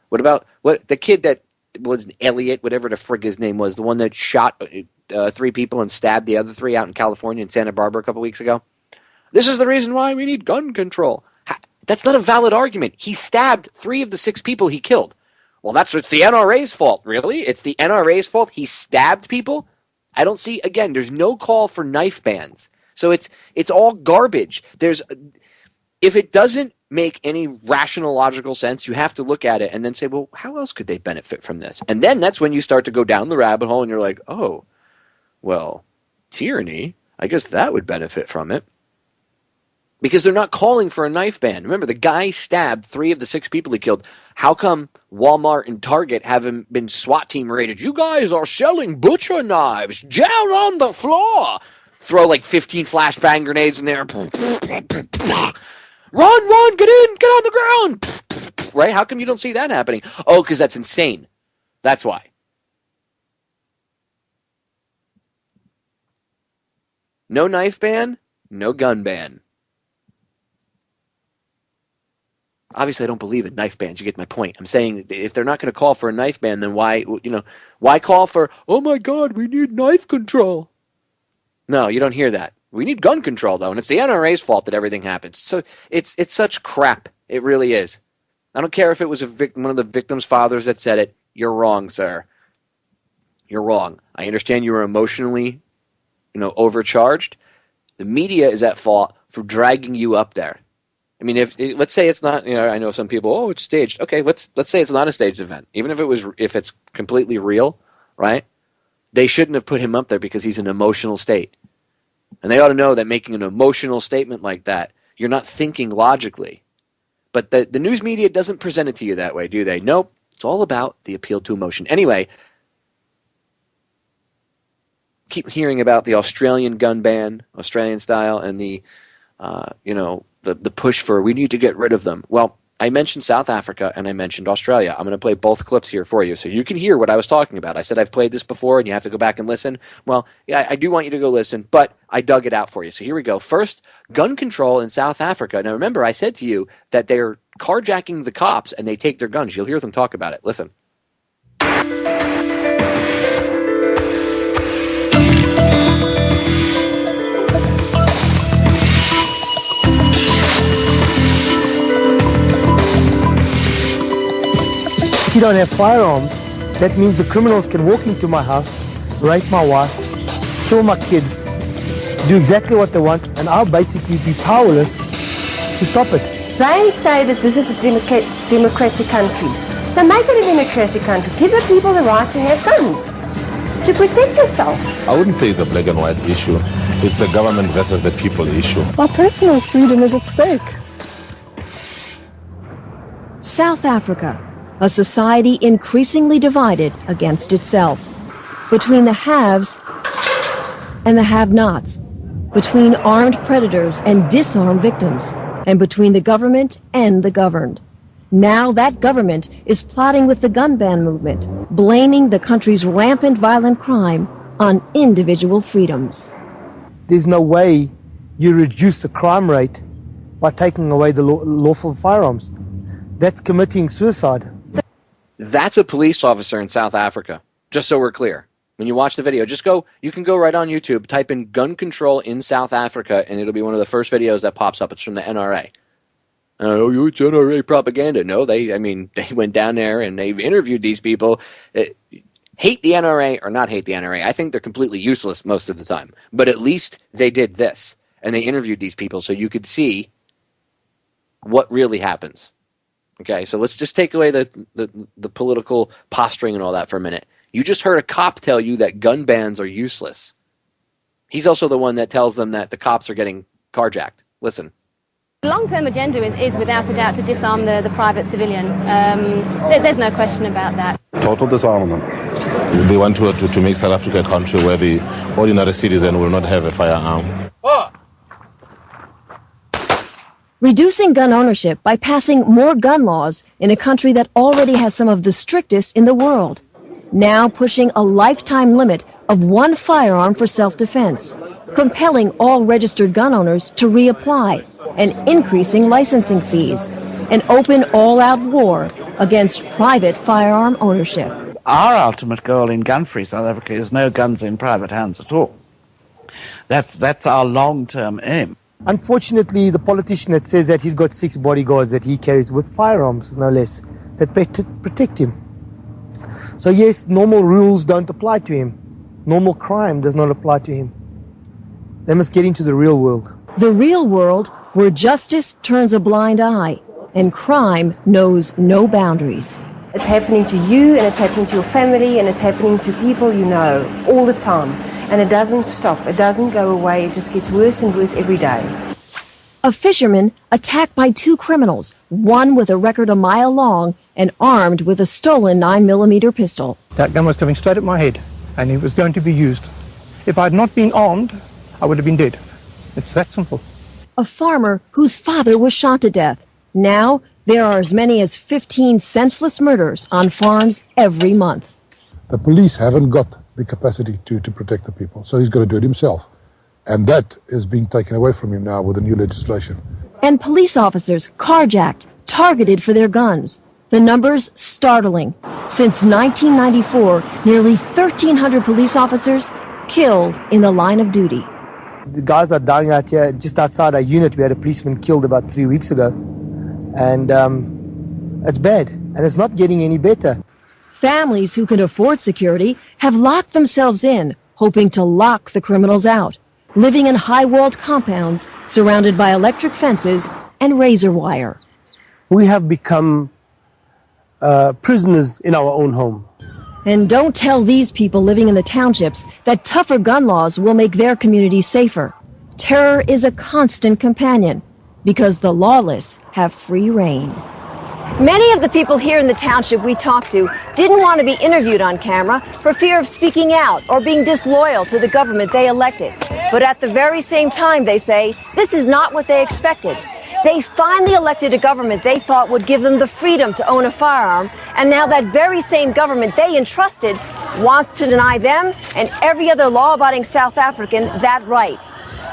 What about the kid that was Elliot, whatever the frig his name was, the one that shot 3 people and stabbed the other 3 out in California and Santa Barbara a couple weeks ago? This is the reason why we need gun control. That's not a valid argument. He stabbed 3 of the 6 people he killed. Well, it's the NRA's fault. Really? It's the NRA's fault? He stabbed people? I don't see, again, there's no call for knife bans. So it's all garbage. If it doesn't make any rational, logical sense, you have to look at it and then say, well, how else could they benefit from this? And then that's when you start to go down the rabbit hole and you're like, oh, well, tyranny, I guess that would benefit from it. Because they're not calling for a knife ban. Remember, the guy stabbed 3 of the 6 people he killed. How come Walmart and Target haven't been SWAT team raided? You guys are selling butcher knives down on the floor. Throw like 15 flashbang grenades in there. Run, get on the ground. Right? How come you don't see that happening? Oh, because that's insane. That's why. No knife ban, no gun ban. Obviously, I don't believe in knife bans. You get my point. I'm saying if they're not going to call for a knife ban, then why call for, oh my God, we need knife control? No, you don't hear that. We need gun control, though, and it's the NRA's fault that everything happens. So it's such crap. It really is. I don't care if it was one of the victim's fathers that said it. You're wrong, sir. You're wrong. I understand you were emotionally, overcharged. The media is at fault for dragging you up there. I mean, let's say it's not, I know some people, oh, it's staged. Okay, let's say it's not a staged event. Even if it's completely real, right? They shouldn't have put him up there because he's in an emotional state. And they ought to know that making an emotional statement like that, you're not thinking logically. But the news media doesn't present it to you that way, do they? Nope. It's all about the appeal to emotion. Anyway, keep hearing about the Australian gun ban, Australian style, and the push for we need to get rid of them. Well, I mentioned South Africa and I mentioned Australia. I'm going to play both clips here for you so you can hear what I was talking about. I said I've played this before and you have to go back and listen. Well, yeah, I do want you to go listen, but I dug it out for you. So here we go. First, gun control in South Africa. Now remember, I said to you that they're carjacking the cops and they take their guns. You'll hear them talk about it. Listen. If you don't have firearms, that means the criminals can walk into my house, rape my wife, kill my kids, do exactly what they want, and I'll basically be powerless to stop it. They say that this is a democratic country. So make it a democratic country. Give the people the right to have guns, to protect yourself. I wouldn't say it's a black and white issue. It's a government versus the people issue. My personal freedom is at stake. South Africa, a society increasingly divided against itself, between the haves and the have-nots, between armed predators and disarmed victims, and between the government and the governed. Now that government is plotting with the gun ban movement, blaming the country's rampant violent crime on individual freedoms. There's no way you reduce the crime rate by taking away the lawful firearms. That's committing suicide. That's a police officer in South Africa, just so we're clear. When you watch the video, you can go right on YouTube, type in gun control in South Africa, and it'll be one of the first videos that pops up. It's from the NRA. Oh, it's NRA propaganda. No, they went down there and they interviewed these people. Hate the NRA or not hate the NRA, I think they're completely useless most of the time. But at least they did this, and they interviewed these people so you could see what really happens. Okay, so let's just take away the political posturing and all that for a minute. You just heard a cop tell you that gun bans are useless. He's also the one that tells them that the cops are getting carjacked. Listen. The long-term agenda is without a doubt to disarm the private civilian. There's no question about that. Total disarmament. They want to make South Africa a country where the ordinary citizen will not have a firearm. Reducing gun ownership by passing more gun laws in a country that already has some of the strictest in the world. now pushing a lifetime limit of 1 firearm for self-defense, compelling all registered gun owners to reapply, and increasing licensing fees, an open all-out war against private firearm ownership. Our ultimate goal in gun-free South Africa is no guns in private hands at all. That's our long-term aim. Unfortunately, the politician that says that he's got 6 bodyguards that he carries with firearms, no less, that protect him. So yes, normal rules don't apply to him. Normal crime does not apply to him. They must get into the real world. The real world where justice turns a blind eye and crime knows no boundaries. It's happening to you, and it's happening to your family, and it's happening to people you know all the time. And it doesn't stop. It doesn't go away. It just gets worse and worse every day. A fisherman attacked by 2 criminals, one with a record a mile long and armed with a stolen 9mm pistol. That gun was coming straight at my head, and it was going to be used. If I had not been armed, I would have been dead. It's that simple. A farmer whose father was shot to death. Now, there are as many as 15 senseless murders on farms every month. The police haven't got the capacity to protect the people, so he's got to do it himself. And that is being taken away from him now with the new legislation. And police officers carjacked, targeted for their guns. The numbers startling. Since 1994, nearly 1,300 police officers killed in the line of duty. The guys are dying out here. Just outside our unit, we had a policeman killed about 3 weeks ago. And it's bad, and it's not getting any better. Families who can afford security have locked themselves in, hoping to lock the criminals out, living in high-walled compounds surrounded by electric fences and razor wire. We have become prisoners in our own home. And don't tell these people living in the townships that tougher gun laws will make their communities safer. Terror is a constant companion because the lawless have free reign. Many of the people here in the township we talked to didn't want to be interviewed on camera for fear of speaking out or being disloyal to the government they elected. But at the very same time, they say, this is not what they expected. They finally elected a government they thought would give them the freedom to own a firearm, and now that very same government they entrusted wants to deny them and every other law-abiding South African that right.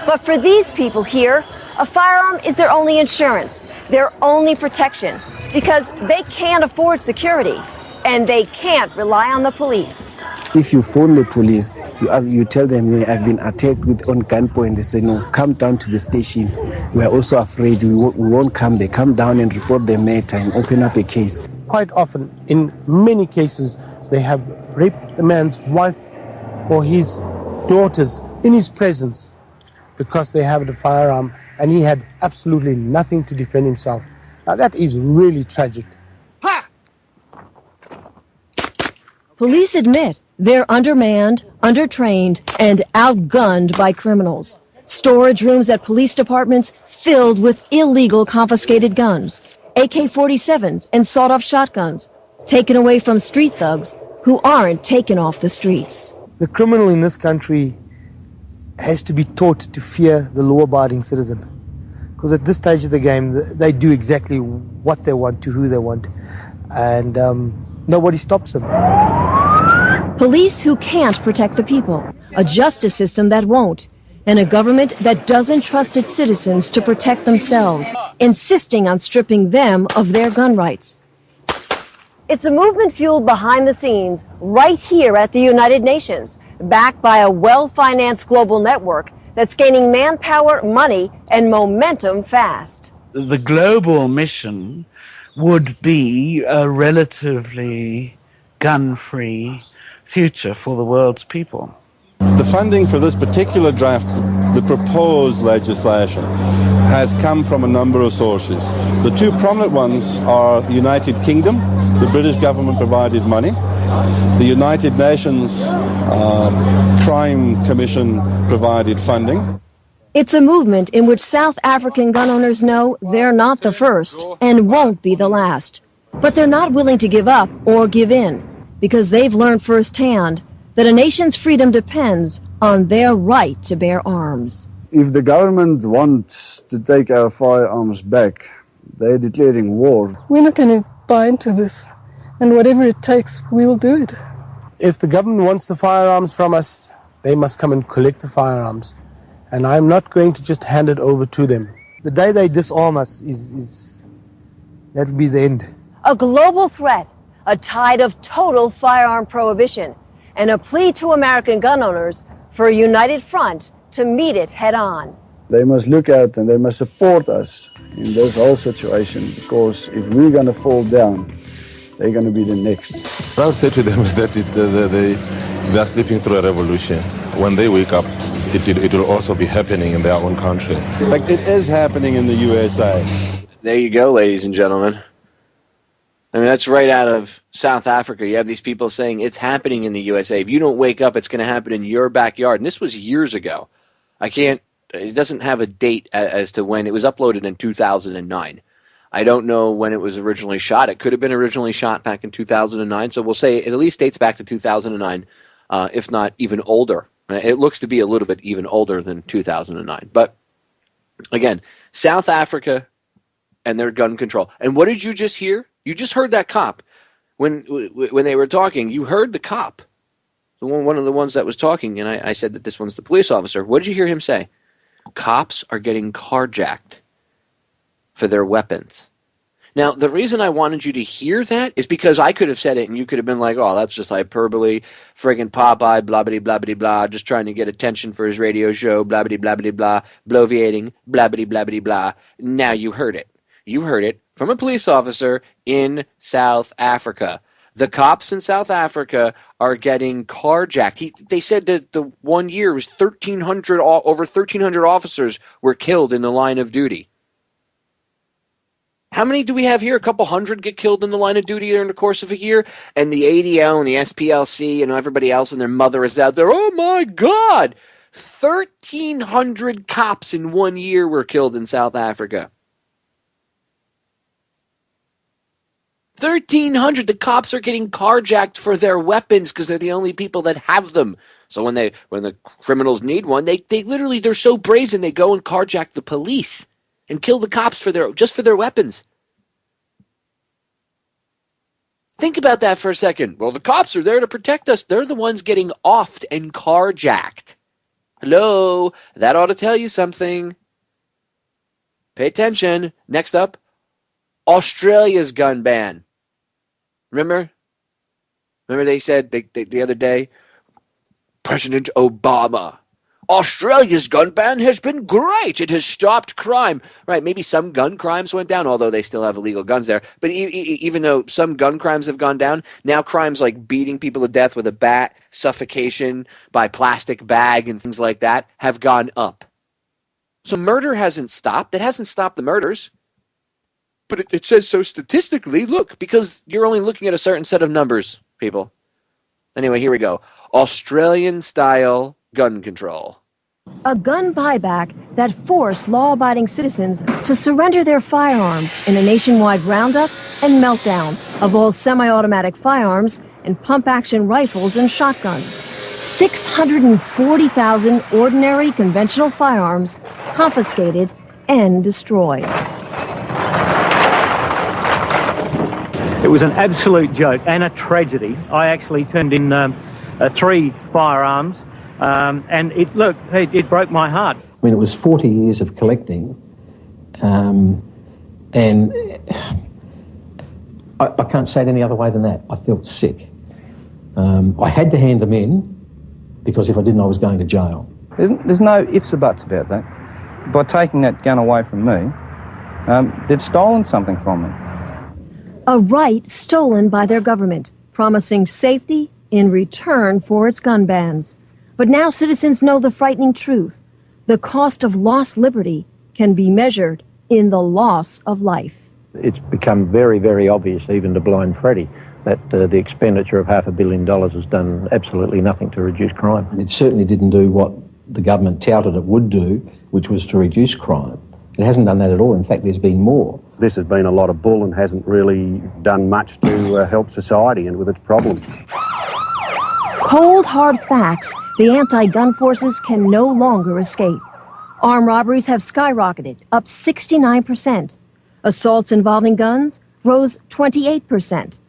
But for these people here, a firearm is their only insurance, their only protection, because they can't afford security, and they can't rely on the police. If you phone the police, you tell them, I've been attacked on gunpoint. They say, no, come down to the station. We're also afraid we won't come. They come down and report their matter and open up a case. Quite often, in many cases, they have raped the man's wife or his daughters in his presence because they have the firearm and he had absolutely nothing to defend himself. Now that is really tragic. Police admit they're undermanned, undertrained, and outgunned by criminals. Storage rooms at police departments filled with illegal confiscated guns, AK-47s and sawed-off shotguns, taken away from street thugs who aren't taken off the streets. The criminal in this country has to be taught to fear the law-abiding citizen. Because at this stage of the game, they do exactly what they want to who they want. And nobody stops them. Police who can't protect the people, a justice system that won't, and a government that doesn't trust its citizens to protect themselves, insisting on stripping them of their gun rights. It's a movement fueled behind the scenes, right here at the United Nations, backed by a well-financed global network that's gaining manpower, money, and momentum fast. The global mission would be a relatively gun-free future for the world's people. The funding for this particular draft, the proposed legislation, has come from a number of sources. The two prominent ones are the United Kingdom. The British government provided money. The United Nations Crime Commission provided funding. It's a movement in which South African gun owners know they're not the first and won't be the last. But they're not willing to give up or give in because they've learned firsthand that a nation's freedom depends on their right to bear arms. If the government wants to take our firearms back, they're declaring war. We're not going to buy into this, and whatever it takes, we'll do it. If the government wants the firearms from us, they must come and collect the firearms. And I'm not going to just hand it over to them. The day they disarm us that'll be the end. A global threat, a tide of total firearm prohibition, and a plea to American gun owners for a united front to meet it head on. They must look out and they must support us in this whole situation, because if we're going to fall down, they're going to be the next. What I would say to them is that they are sleeping through a revolution. When they wake up, it will also be happening in their own country. In fact, it is happening in the USA. There you go, ladies and gentlemen. I mean, that's right out of South Africa. You have these people saying it's happening in the USA. If you don't wake up, it's going to happen in your backyard. And this was years ago. It doesn't have a date as to when. It was uploaded in 2009. I don't know when it was originally shot. It could have been originally shot back in 2009. So we'll say it at least dates back to 2009, if not even older. It looks to be a little bit even older than 2009. But again, South Africa and their gun control. And what did you just hear? You just heard that cop. When they were talking, you heard the cop. One of the ones that was talking, and I said that this one's the police officer. What did you hear him say? Cops are getting carjacked for their weapons. Now, the reason I wanted you to hear that is because I could have said it and you could have been like, oh, that's just hyperbole, friggin' Popeye, blah-bitty-blah-bitty-blah, just trying to get attention for his radio show, blah-bitty-blah-bitty-blah, bloviating, blah-bitty-blah-bitty-blah. Now you heard it. You heard it from a police officer in South Africa. The cops in South Africa are getting carjacked. They said that the 1 year was over 1,300 officers were killed in the line of duty. How many do we have here? A couple hundred get killed in the line of duty during the course of a year? And the ADL and the SPLC and everybody else and their mother is out there. Oh, my God! 1,300 cops in 1 year were killed in South Africa. 1,300. The cops are getting carjacked for their weapons because they're the only people that have them. So when the criminals need one, they're so brazen they go and carjack the police and kill the cops for their weapons. Think about that for a second. Well, the cops are there to protect us. They're the ones getting offed and carjacked. Hello, that ought to tell you something. Pay attention. Next up, Australia's gun ban. Remember they said the other day, President Obama, Australia's gun ban has been great. It has stopped crime. Right, maybe some gun crimes went down, although they still have illegal guns there. But even though some gun crimes have gone down, now crimes like beating people to death with a bat, suffocation by plastic bag, and things like that have gone up. So murder hasn't stopped. It hasn't stopped the murders. But it says so statistically, look, because you're only looking at a certain set of numbers, people. Anyway, here we go. Australian-style gun control. A gun buyback that forced law-abiding citizens to surrender their firearms in a nationwide roundup and meltdown of all semi-automatic firearms and pump-action rifles and shotguns. 640,000 ordinary conventional firearms confiscated and destroyed. It was an absolute joke and a tragedy. I actually turned in 3 firearms, and it broke my heart. I mean, it was 40 years of collecting, and I can't say it any other way than that. I felt sick. I had to hand them in because if I didn't, I was going to jail. There's no ifs or buts about that. By taking that gun away from me, they've stolen something from me. A right stolen by their government, promising safety in return for its gun bans. But now citizens know the frightening truth. The cost of lost liberty can be measured in the loss of life. It's become very, very obvious, even to Blind Freddy, that the expenditure of $500 million has done absolutely nothing to reduce crime. It certainly didn't do what the government touted it would do, which was to reduce crime. It hasn't done that at all. In fact, there's been more. This has been a lot of bull and hasn't really done much to help society and with its problems. Cold, hard facts the anti-gun forces can no longer escape. Armed robberies have skyrocketed, up 69%. Assaults involving guns rose 28%.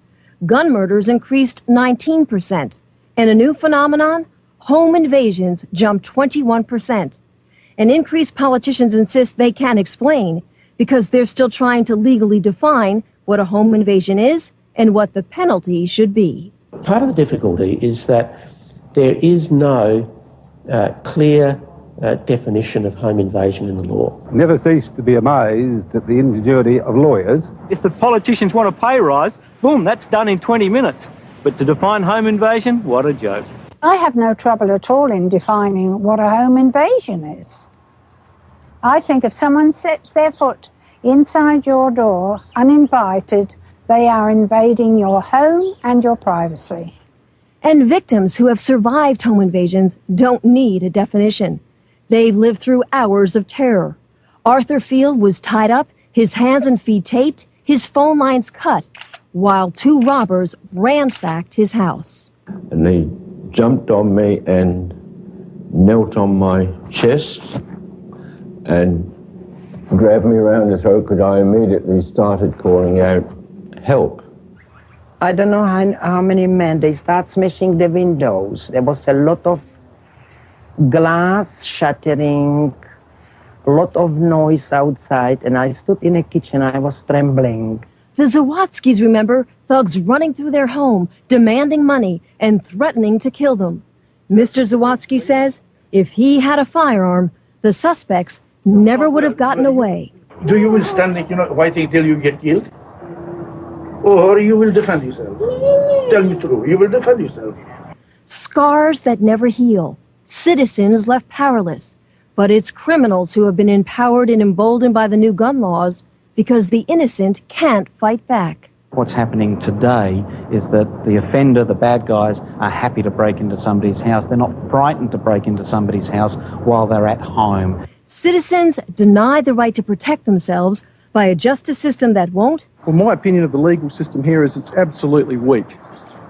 Gun murders increased 19%. And a new phenomenon? Home invasions jumped 21%. An increase politicians insist they can't explain because they're still trying to legally define what a home invasion is and what the penalty should be. Part of the difficulty is that there is no clear definition of home invasion in the law. Never cease to be amazed at the ingenuity of lawyers. If the politicians want a pay rise, boom, that's done in 20 minutes. But to define home invasion, what a joke. I have no trouble at all in defining what a home invasion is. I think if someone sets their foot inside your door uninvited, they are invading your home and your privacy. And victims who have survived home invasions don't need a definition. They've lived through hours of terror. Arthur Field was tied up, his hands and feet taped, his phone lines cut, while two robbers ransacked his house. And they jumped on me and knelt on my chest and grabbed me around the throat because I immediately started calling out, help. I don't know how many men, they start smashing the windows. There was a lot of glass shattering, a lot of noise outside, and I stood in the kitchen, I was trembling. The Zawadzkis remember thugs running through their home, demanding money, and threatening to kill them. Mr. Zawadzki says if he had a firearm, the suspects never would have gotten away. Do you will stand waiting till you get killed? Or you will defend yourself? Tell me true, you will defend yourself. Scars that never heal. Citizens left powerless. But it's criminals who have been empowered and emboldened by the new gun laws because the innocent can't fight back. What's happening today is that the offender, the bad guys, are happy to break into somebody's house. They're not frightened to break into somebody's house while they're at home. Citizens deny the right to protect themselves by a justice system that won't. Well, my opinion of the legal system here is it's absolutely weak.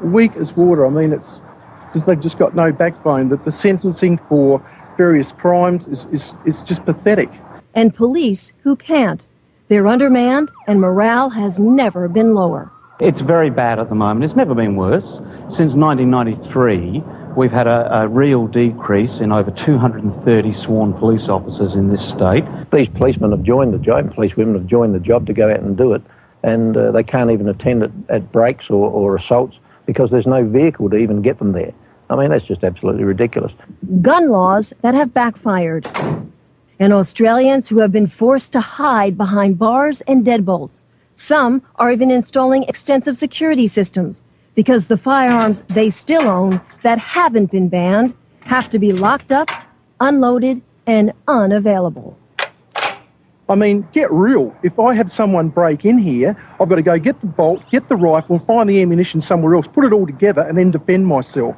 Weak as water. I mean, it's because they've just got no backbone. That the sentencing for various crimes is just pathetic. And police who can't. They're undermanned and morale has never been lower. It's very bad at the moment. It's never been worse. Since 1993, we've had a real decrease in over 230 sworn police officers in this state. These policemen have joined the job, police women have joined the job to go out and do it, and they can't even attend at breaks or assaults because there's no vehicle to even get them there. I mean, that's just absolutely ridiculous. Gun laws that have backfired. And Australians who have been forced to hide behind bars and deadbolts. Some are even installing extensive security systems because the firearms they still own that haven't been banned have to be locked up, unloaded, and unavailable. I mean, get real. If I have someone break in here, I've got to go get the bolt, get the rifle, find the ammunition somewhere else, put it all together, and then defend myself.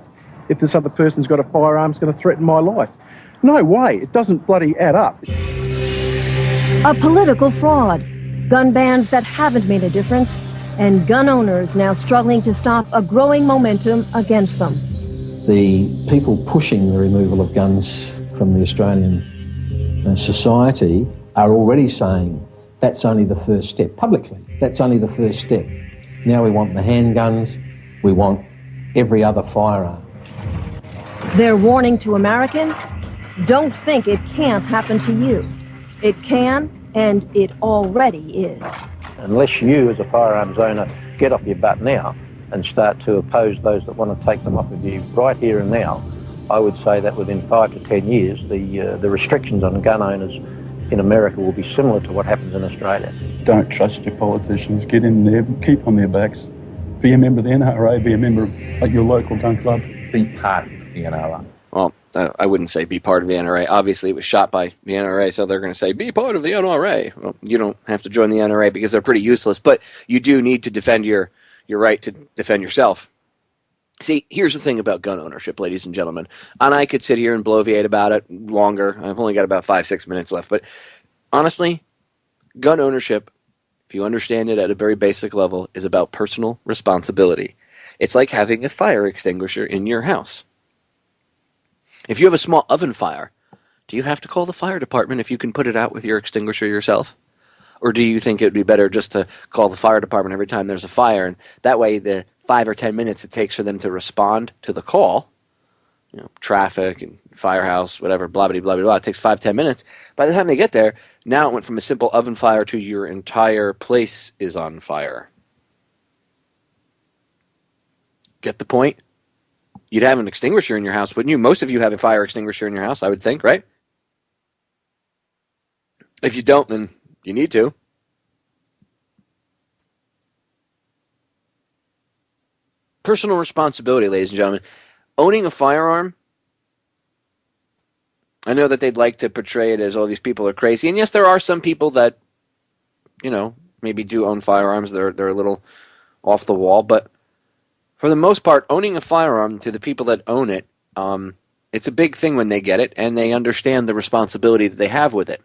If this other person's got a firearm, it's going to threaten my life. No way. It doesn't bloody add up. A political fraud. Gun bans that haven't made a difference, and gun owners now struggling to stop a growing momentum against them. The people pushing the removal of guns from the Australian society are already saying that's only the first step, publicly. That's only the first step. Now we want the handguns, we want every other firearm. They're warning to Americans, don't think it can't happen to you. It can, and it already is. Unless you, as a firearms owner, get off your butt now and start to oppose those that want to take them off of you right here and now, I would say that within 5 to 10 years, the restrictions on gun owners in America will be similar to what happens in Australia. Don't trust your politicians. Get in there, keep on their backs. Be a member of the NRA, be a member of your local gun club. Be part of the NRA. Well, I wouldn't say be part of the NRA. Obviously, it was shot by the NRA, so they're going to say, be part of the NRA. Well, you don't have to join the NRA because they're pretty useless, but you do need to defend your right to defend yourself. See, here's the thing about gun ownership, ladies and gentlemen, and I could sit here and bloviate about it longer. I've only got about 5-6 minutes left, but honestly, gun ownership, if you understand it at a very basic level, is about personal responsibility. It's like having a fire extinguisher in your house. If you have a small oven fire, do you have to call the fire department if you can put it out with your extinguisher yourself? Or do you think it would be better just to call the fire department every time there's a fire, and that way the 5 or 10 minutes it takes for them to respond to the call, you know, traffic and firehouse, whatever, blah, blah, blah, blah, blah. It takes 5, 10 minutes. By the time they get there, now it went from a simple oven fire to your entire place is on fire. Get the point? You'd have an extinguisher in your house, wouldn't you? Most of you have a fire extinguisher in your house, I would think, right? If you don't, then you need to. Personal responsibility, ladies and gentlemen. Owning a firearm, I know that they'd like to portray it as all these people are crazy. And yes, there are some people that, you know, maybe do own firearms. They're a little off the wall. But for the most part, owning a firearm, to the people that own it, it's a big thing when they get it, and they understand the responsibility that they have with it.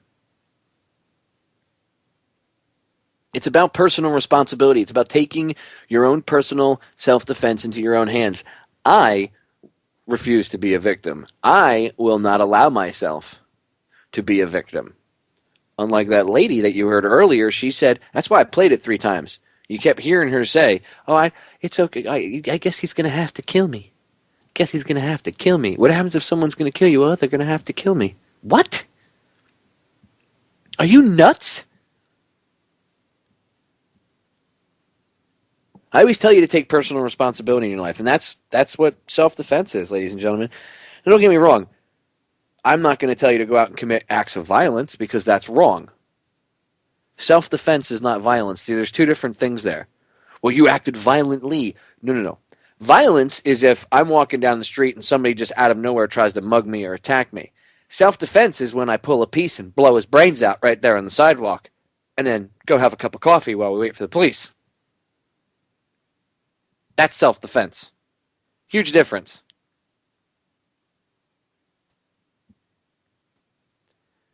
It's about personal responsibility. It's about taking your own personal self-defense into your own hands. I refuse to be a victim. I will not allow myself to be a victim. Unlike that lady that you heard earlier, she said, that's why I played it 3 times. You kept hearing her say, it's okay. I guess he's going to have to kill me. Guess he's going to have to kill me. What happens if someone's going to kill you? Well, they're going to have to kill me. What? Are you nuts? I always tell you to take personal responsibility in your life, and that's what self-defense is, ladies and gentlemen. Now, don't get me wrong. I'm not going to tell you to go out and commit acts of violence, because that's wrong. Self-defense is not violence. See, there's 2 different things there. Well, you acted violently. No. Violence is if I'm walking down the street and somebody just out of nowhere tries to mug me or attack me. Self-defense is when I pull a piece and blow his brains out right there on the sidewalk, and then go have a cup of coffee while we wait for the police. That's self-defense. Huge difference.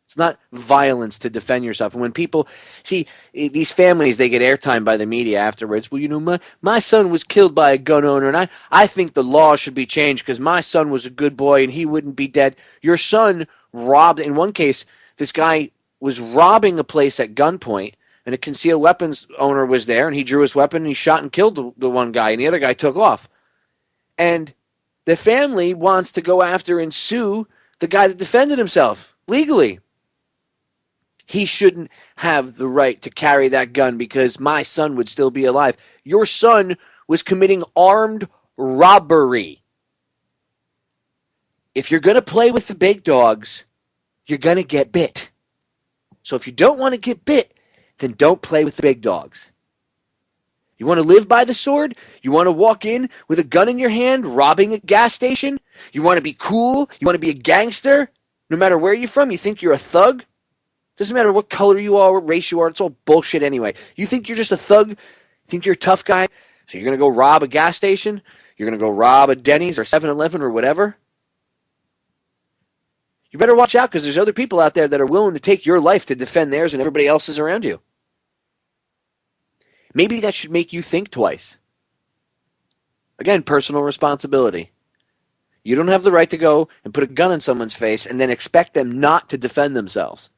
It's not violence to defend yourself. And when people, see, these families, they get airtime by the media afterwards. Well, you know, my son was killed by a gun owner, and I think the law should be changed because my son was a good boy and he wouldn't be dead. Your son robbed, in one case, this guy was robbing a place at gunpoint, and a concealed weapons owner was there, and he drew his weapon, and he shot and killed the one guy, and the other guy took off. And the family wants to go after and sue the guy that defended himself legally. He shouldn't have the right to carry that gun because my son would still be alive. Your son was committing armed robbery. If you're going to play with the big dogs, you're going to get bit. So if you don't want to get bit, then don't play with the big dogs. You want to live by the sword? You want to walk in with a gun in your hand, robbing a gas station? You want to be cool? You want to be a gangster? No matter where you're from, you think you're a thug? Doesn't matter what color you are, what race you are, it's all bullshit anyway. You think you're just a thug? You think you're a tough guy? So you're going to go rob a gas station? You're going to go rob a Denny's or 7-Eleven or whatever? You better watch out because there's other people out there that are willing to take your life to defend theirs and everybody else's around you. Maybe that should make you think twice. Again, personal responsibility. You don't have the right to go and put a gun in someone's face and then expect them not to defend themselves.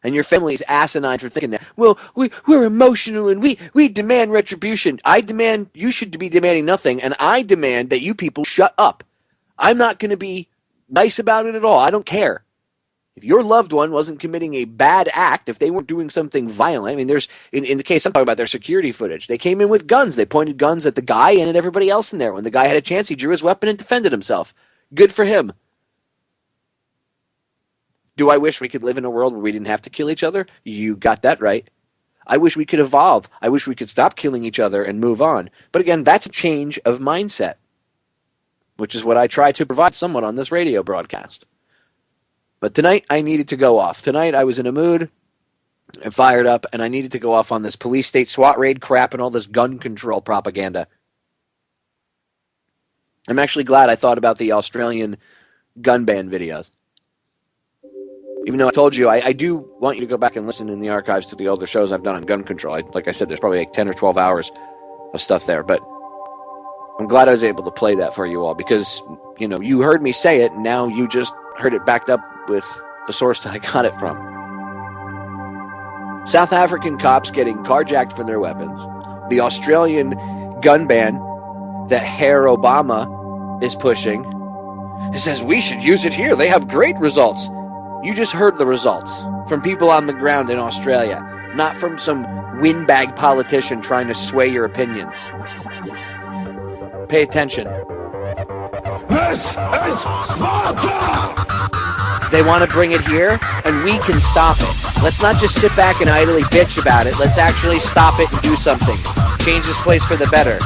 And your family is asinine for thinking that. Well, we're emotional and we demand retribution. I demand you should be demanding nothing, and I demand that you people shut up. I'm not going to be nice about it at all. I don't care. If your loved one wasn't committing a bad act, if they weren't doing something violent, I mean, there's, in the case I'm talking about, their security footage. They came in with guns. They pointed guns at the guy and at everybody else in there. When the guy had a chance, he drew his weapon and defended himself. Good for him. Do I wish we could live in a world where we didn't have to kill each other? You got that right. I wish we could evolve. I wish we could stop killing each other and move on. But again, that's a change of mindset, which is what I try to provide somewhat on this radio broadcast. But tonight, I needed to go off. Tonight, I was in a mood and fired up, and I needed to go off on this police state SWAT raid crap and all this gun control propaganda. I'm actually glad I thought about the Australian gun ban videos. Even though I told you, I do want you to go back and listen in the archives to the older shows I've done on gun control. Like I said, there's probably like 10 or 12 hours of stuff there, but I'm glad I was able to play that for you all because, you know, you heard me say it, and now you just heard it backed up with the source that I got it from. South African cops getting carjacked for their weapons. The Australian gun ban that Herr Obama is pushing. He says, we should use it here. They have great results. You just heard the results from people on the ground in Australia, not from some windbag politician trying to sway your opinion. Pay attention. This is Sparta! They want to bring it here, and we can stop it. Let's not just sit back and idly bitch about it. Let's actually stop it and do something. Change this place for the better.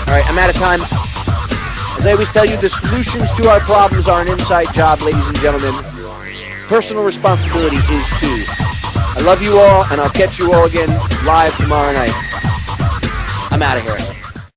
All right, I'm out of time. As I always tell you, the solutions to our problems are an inside job, ladies and gentlemen. Personal responsibility is key. I love you all, and I'll catch you all again live tomorrow night. I'm out of here.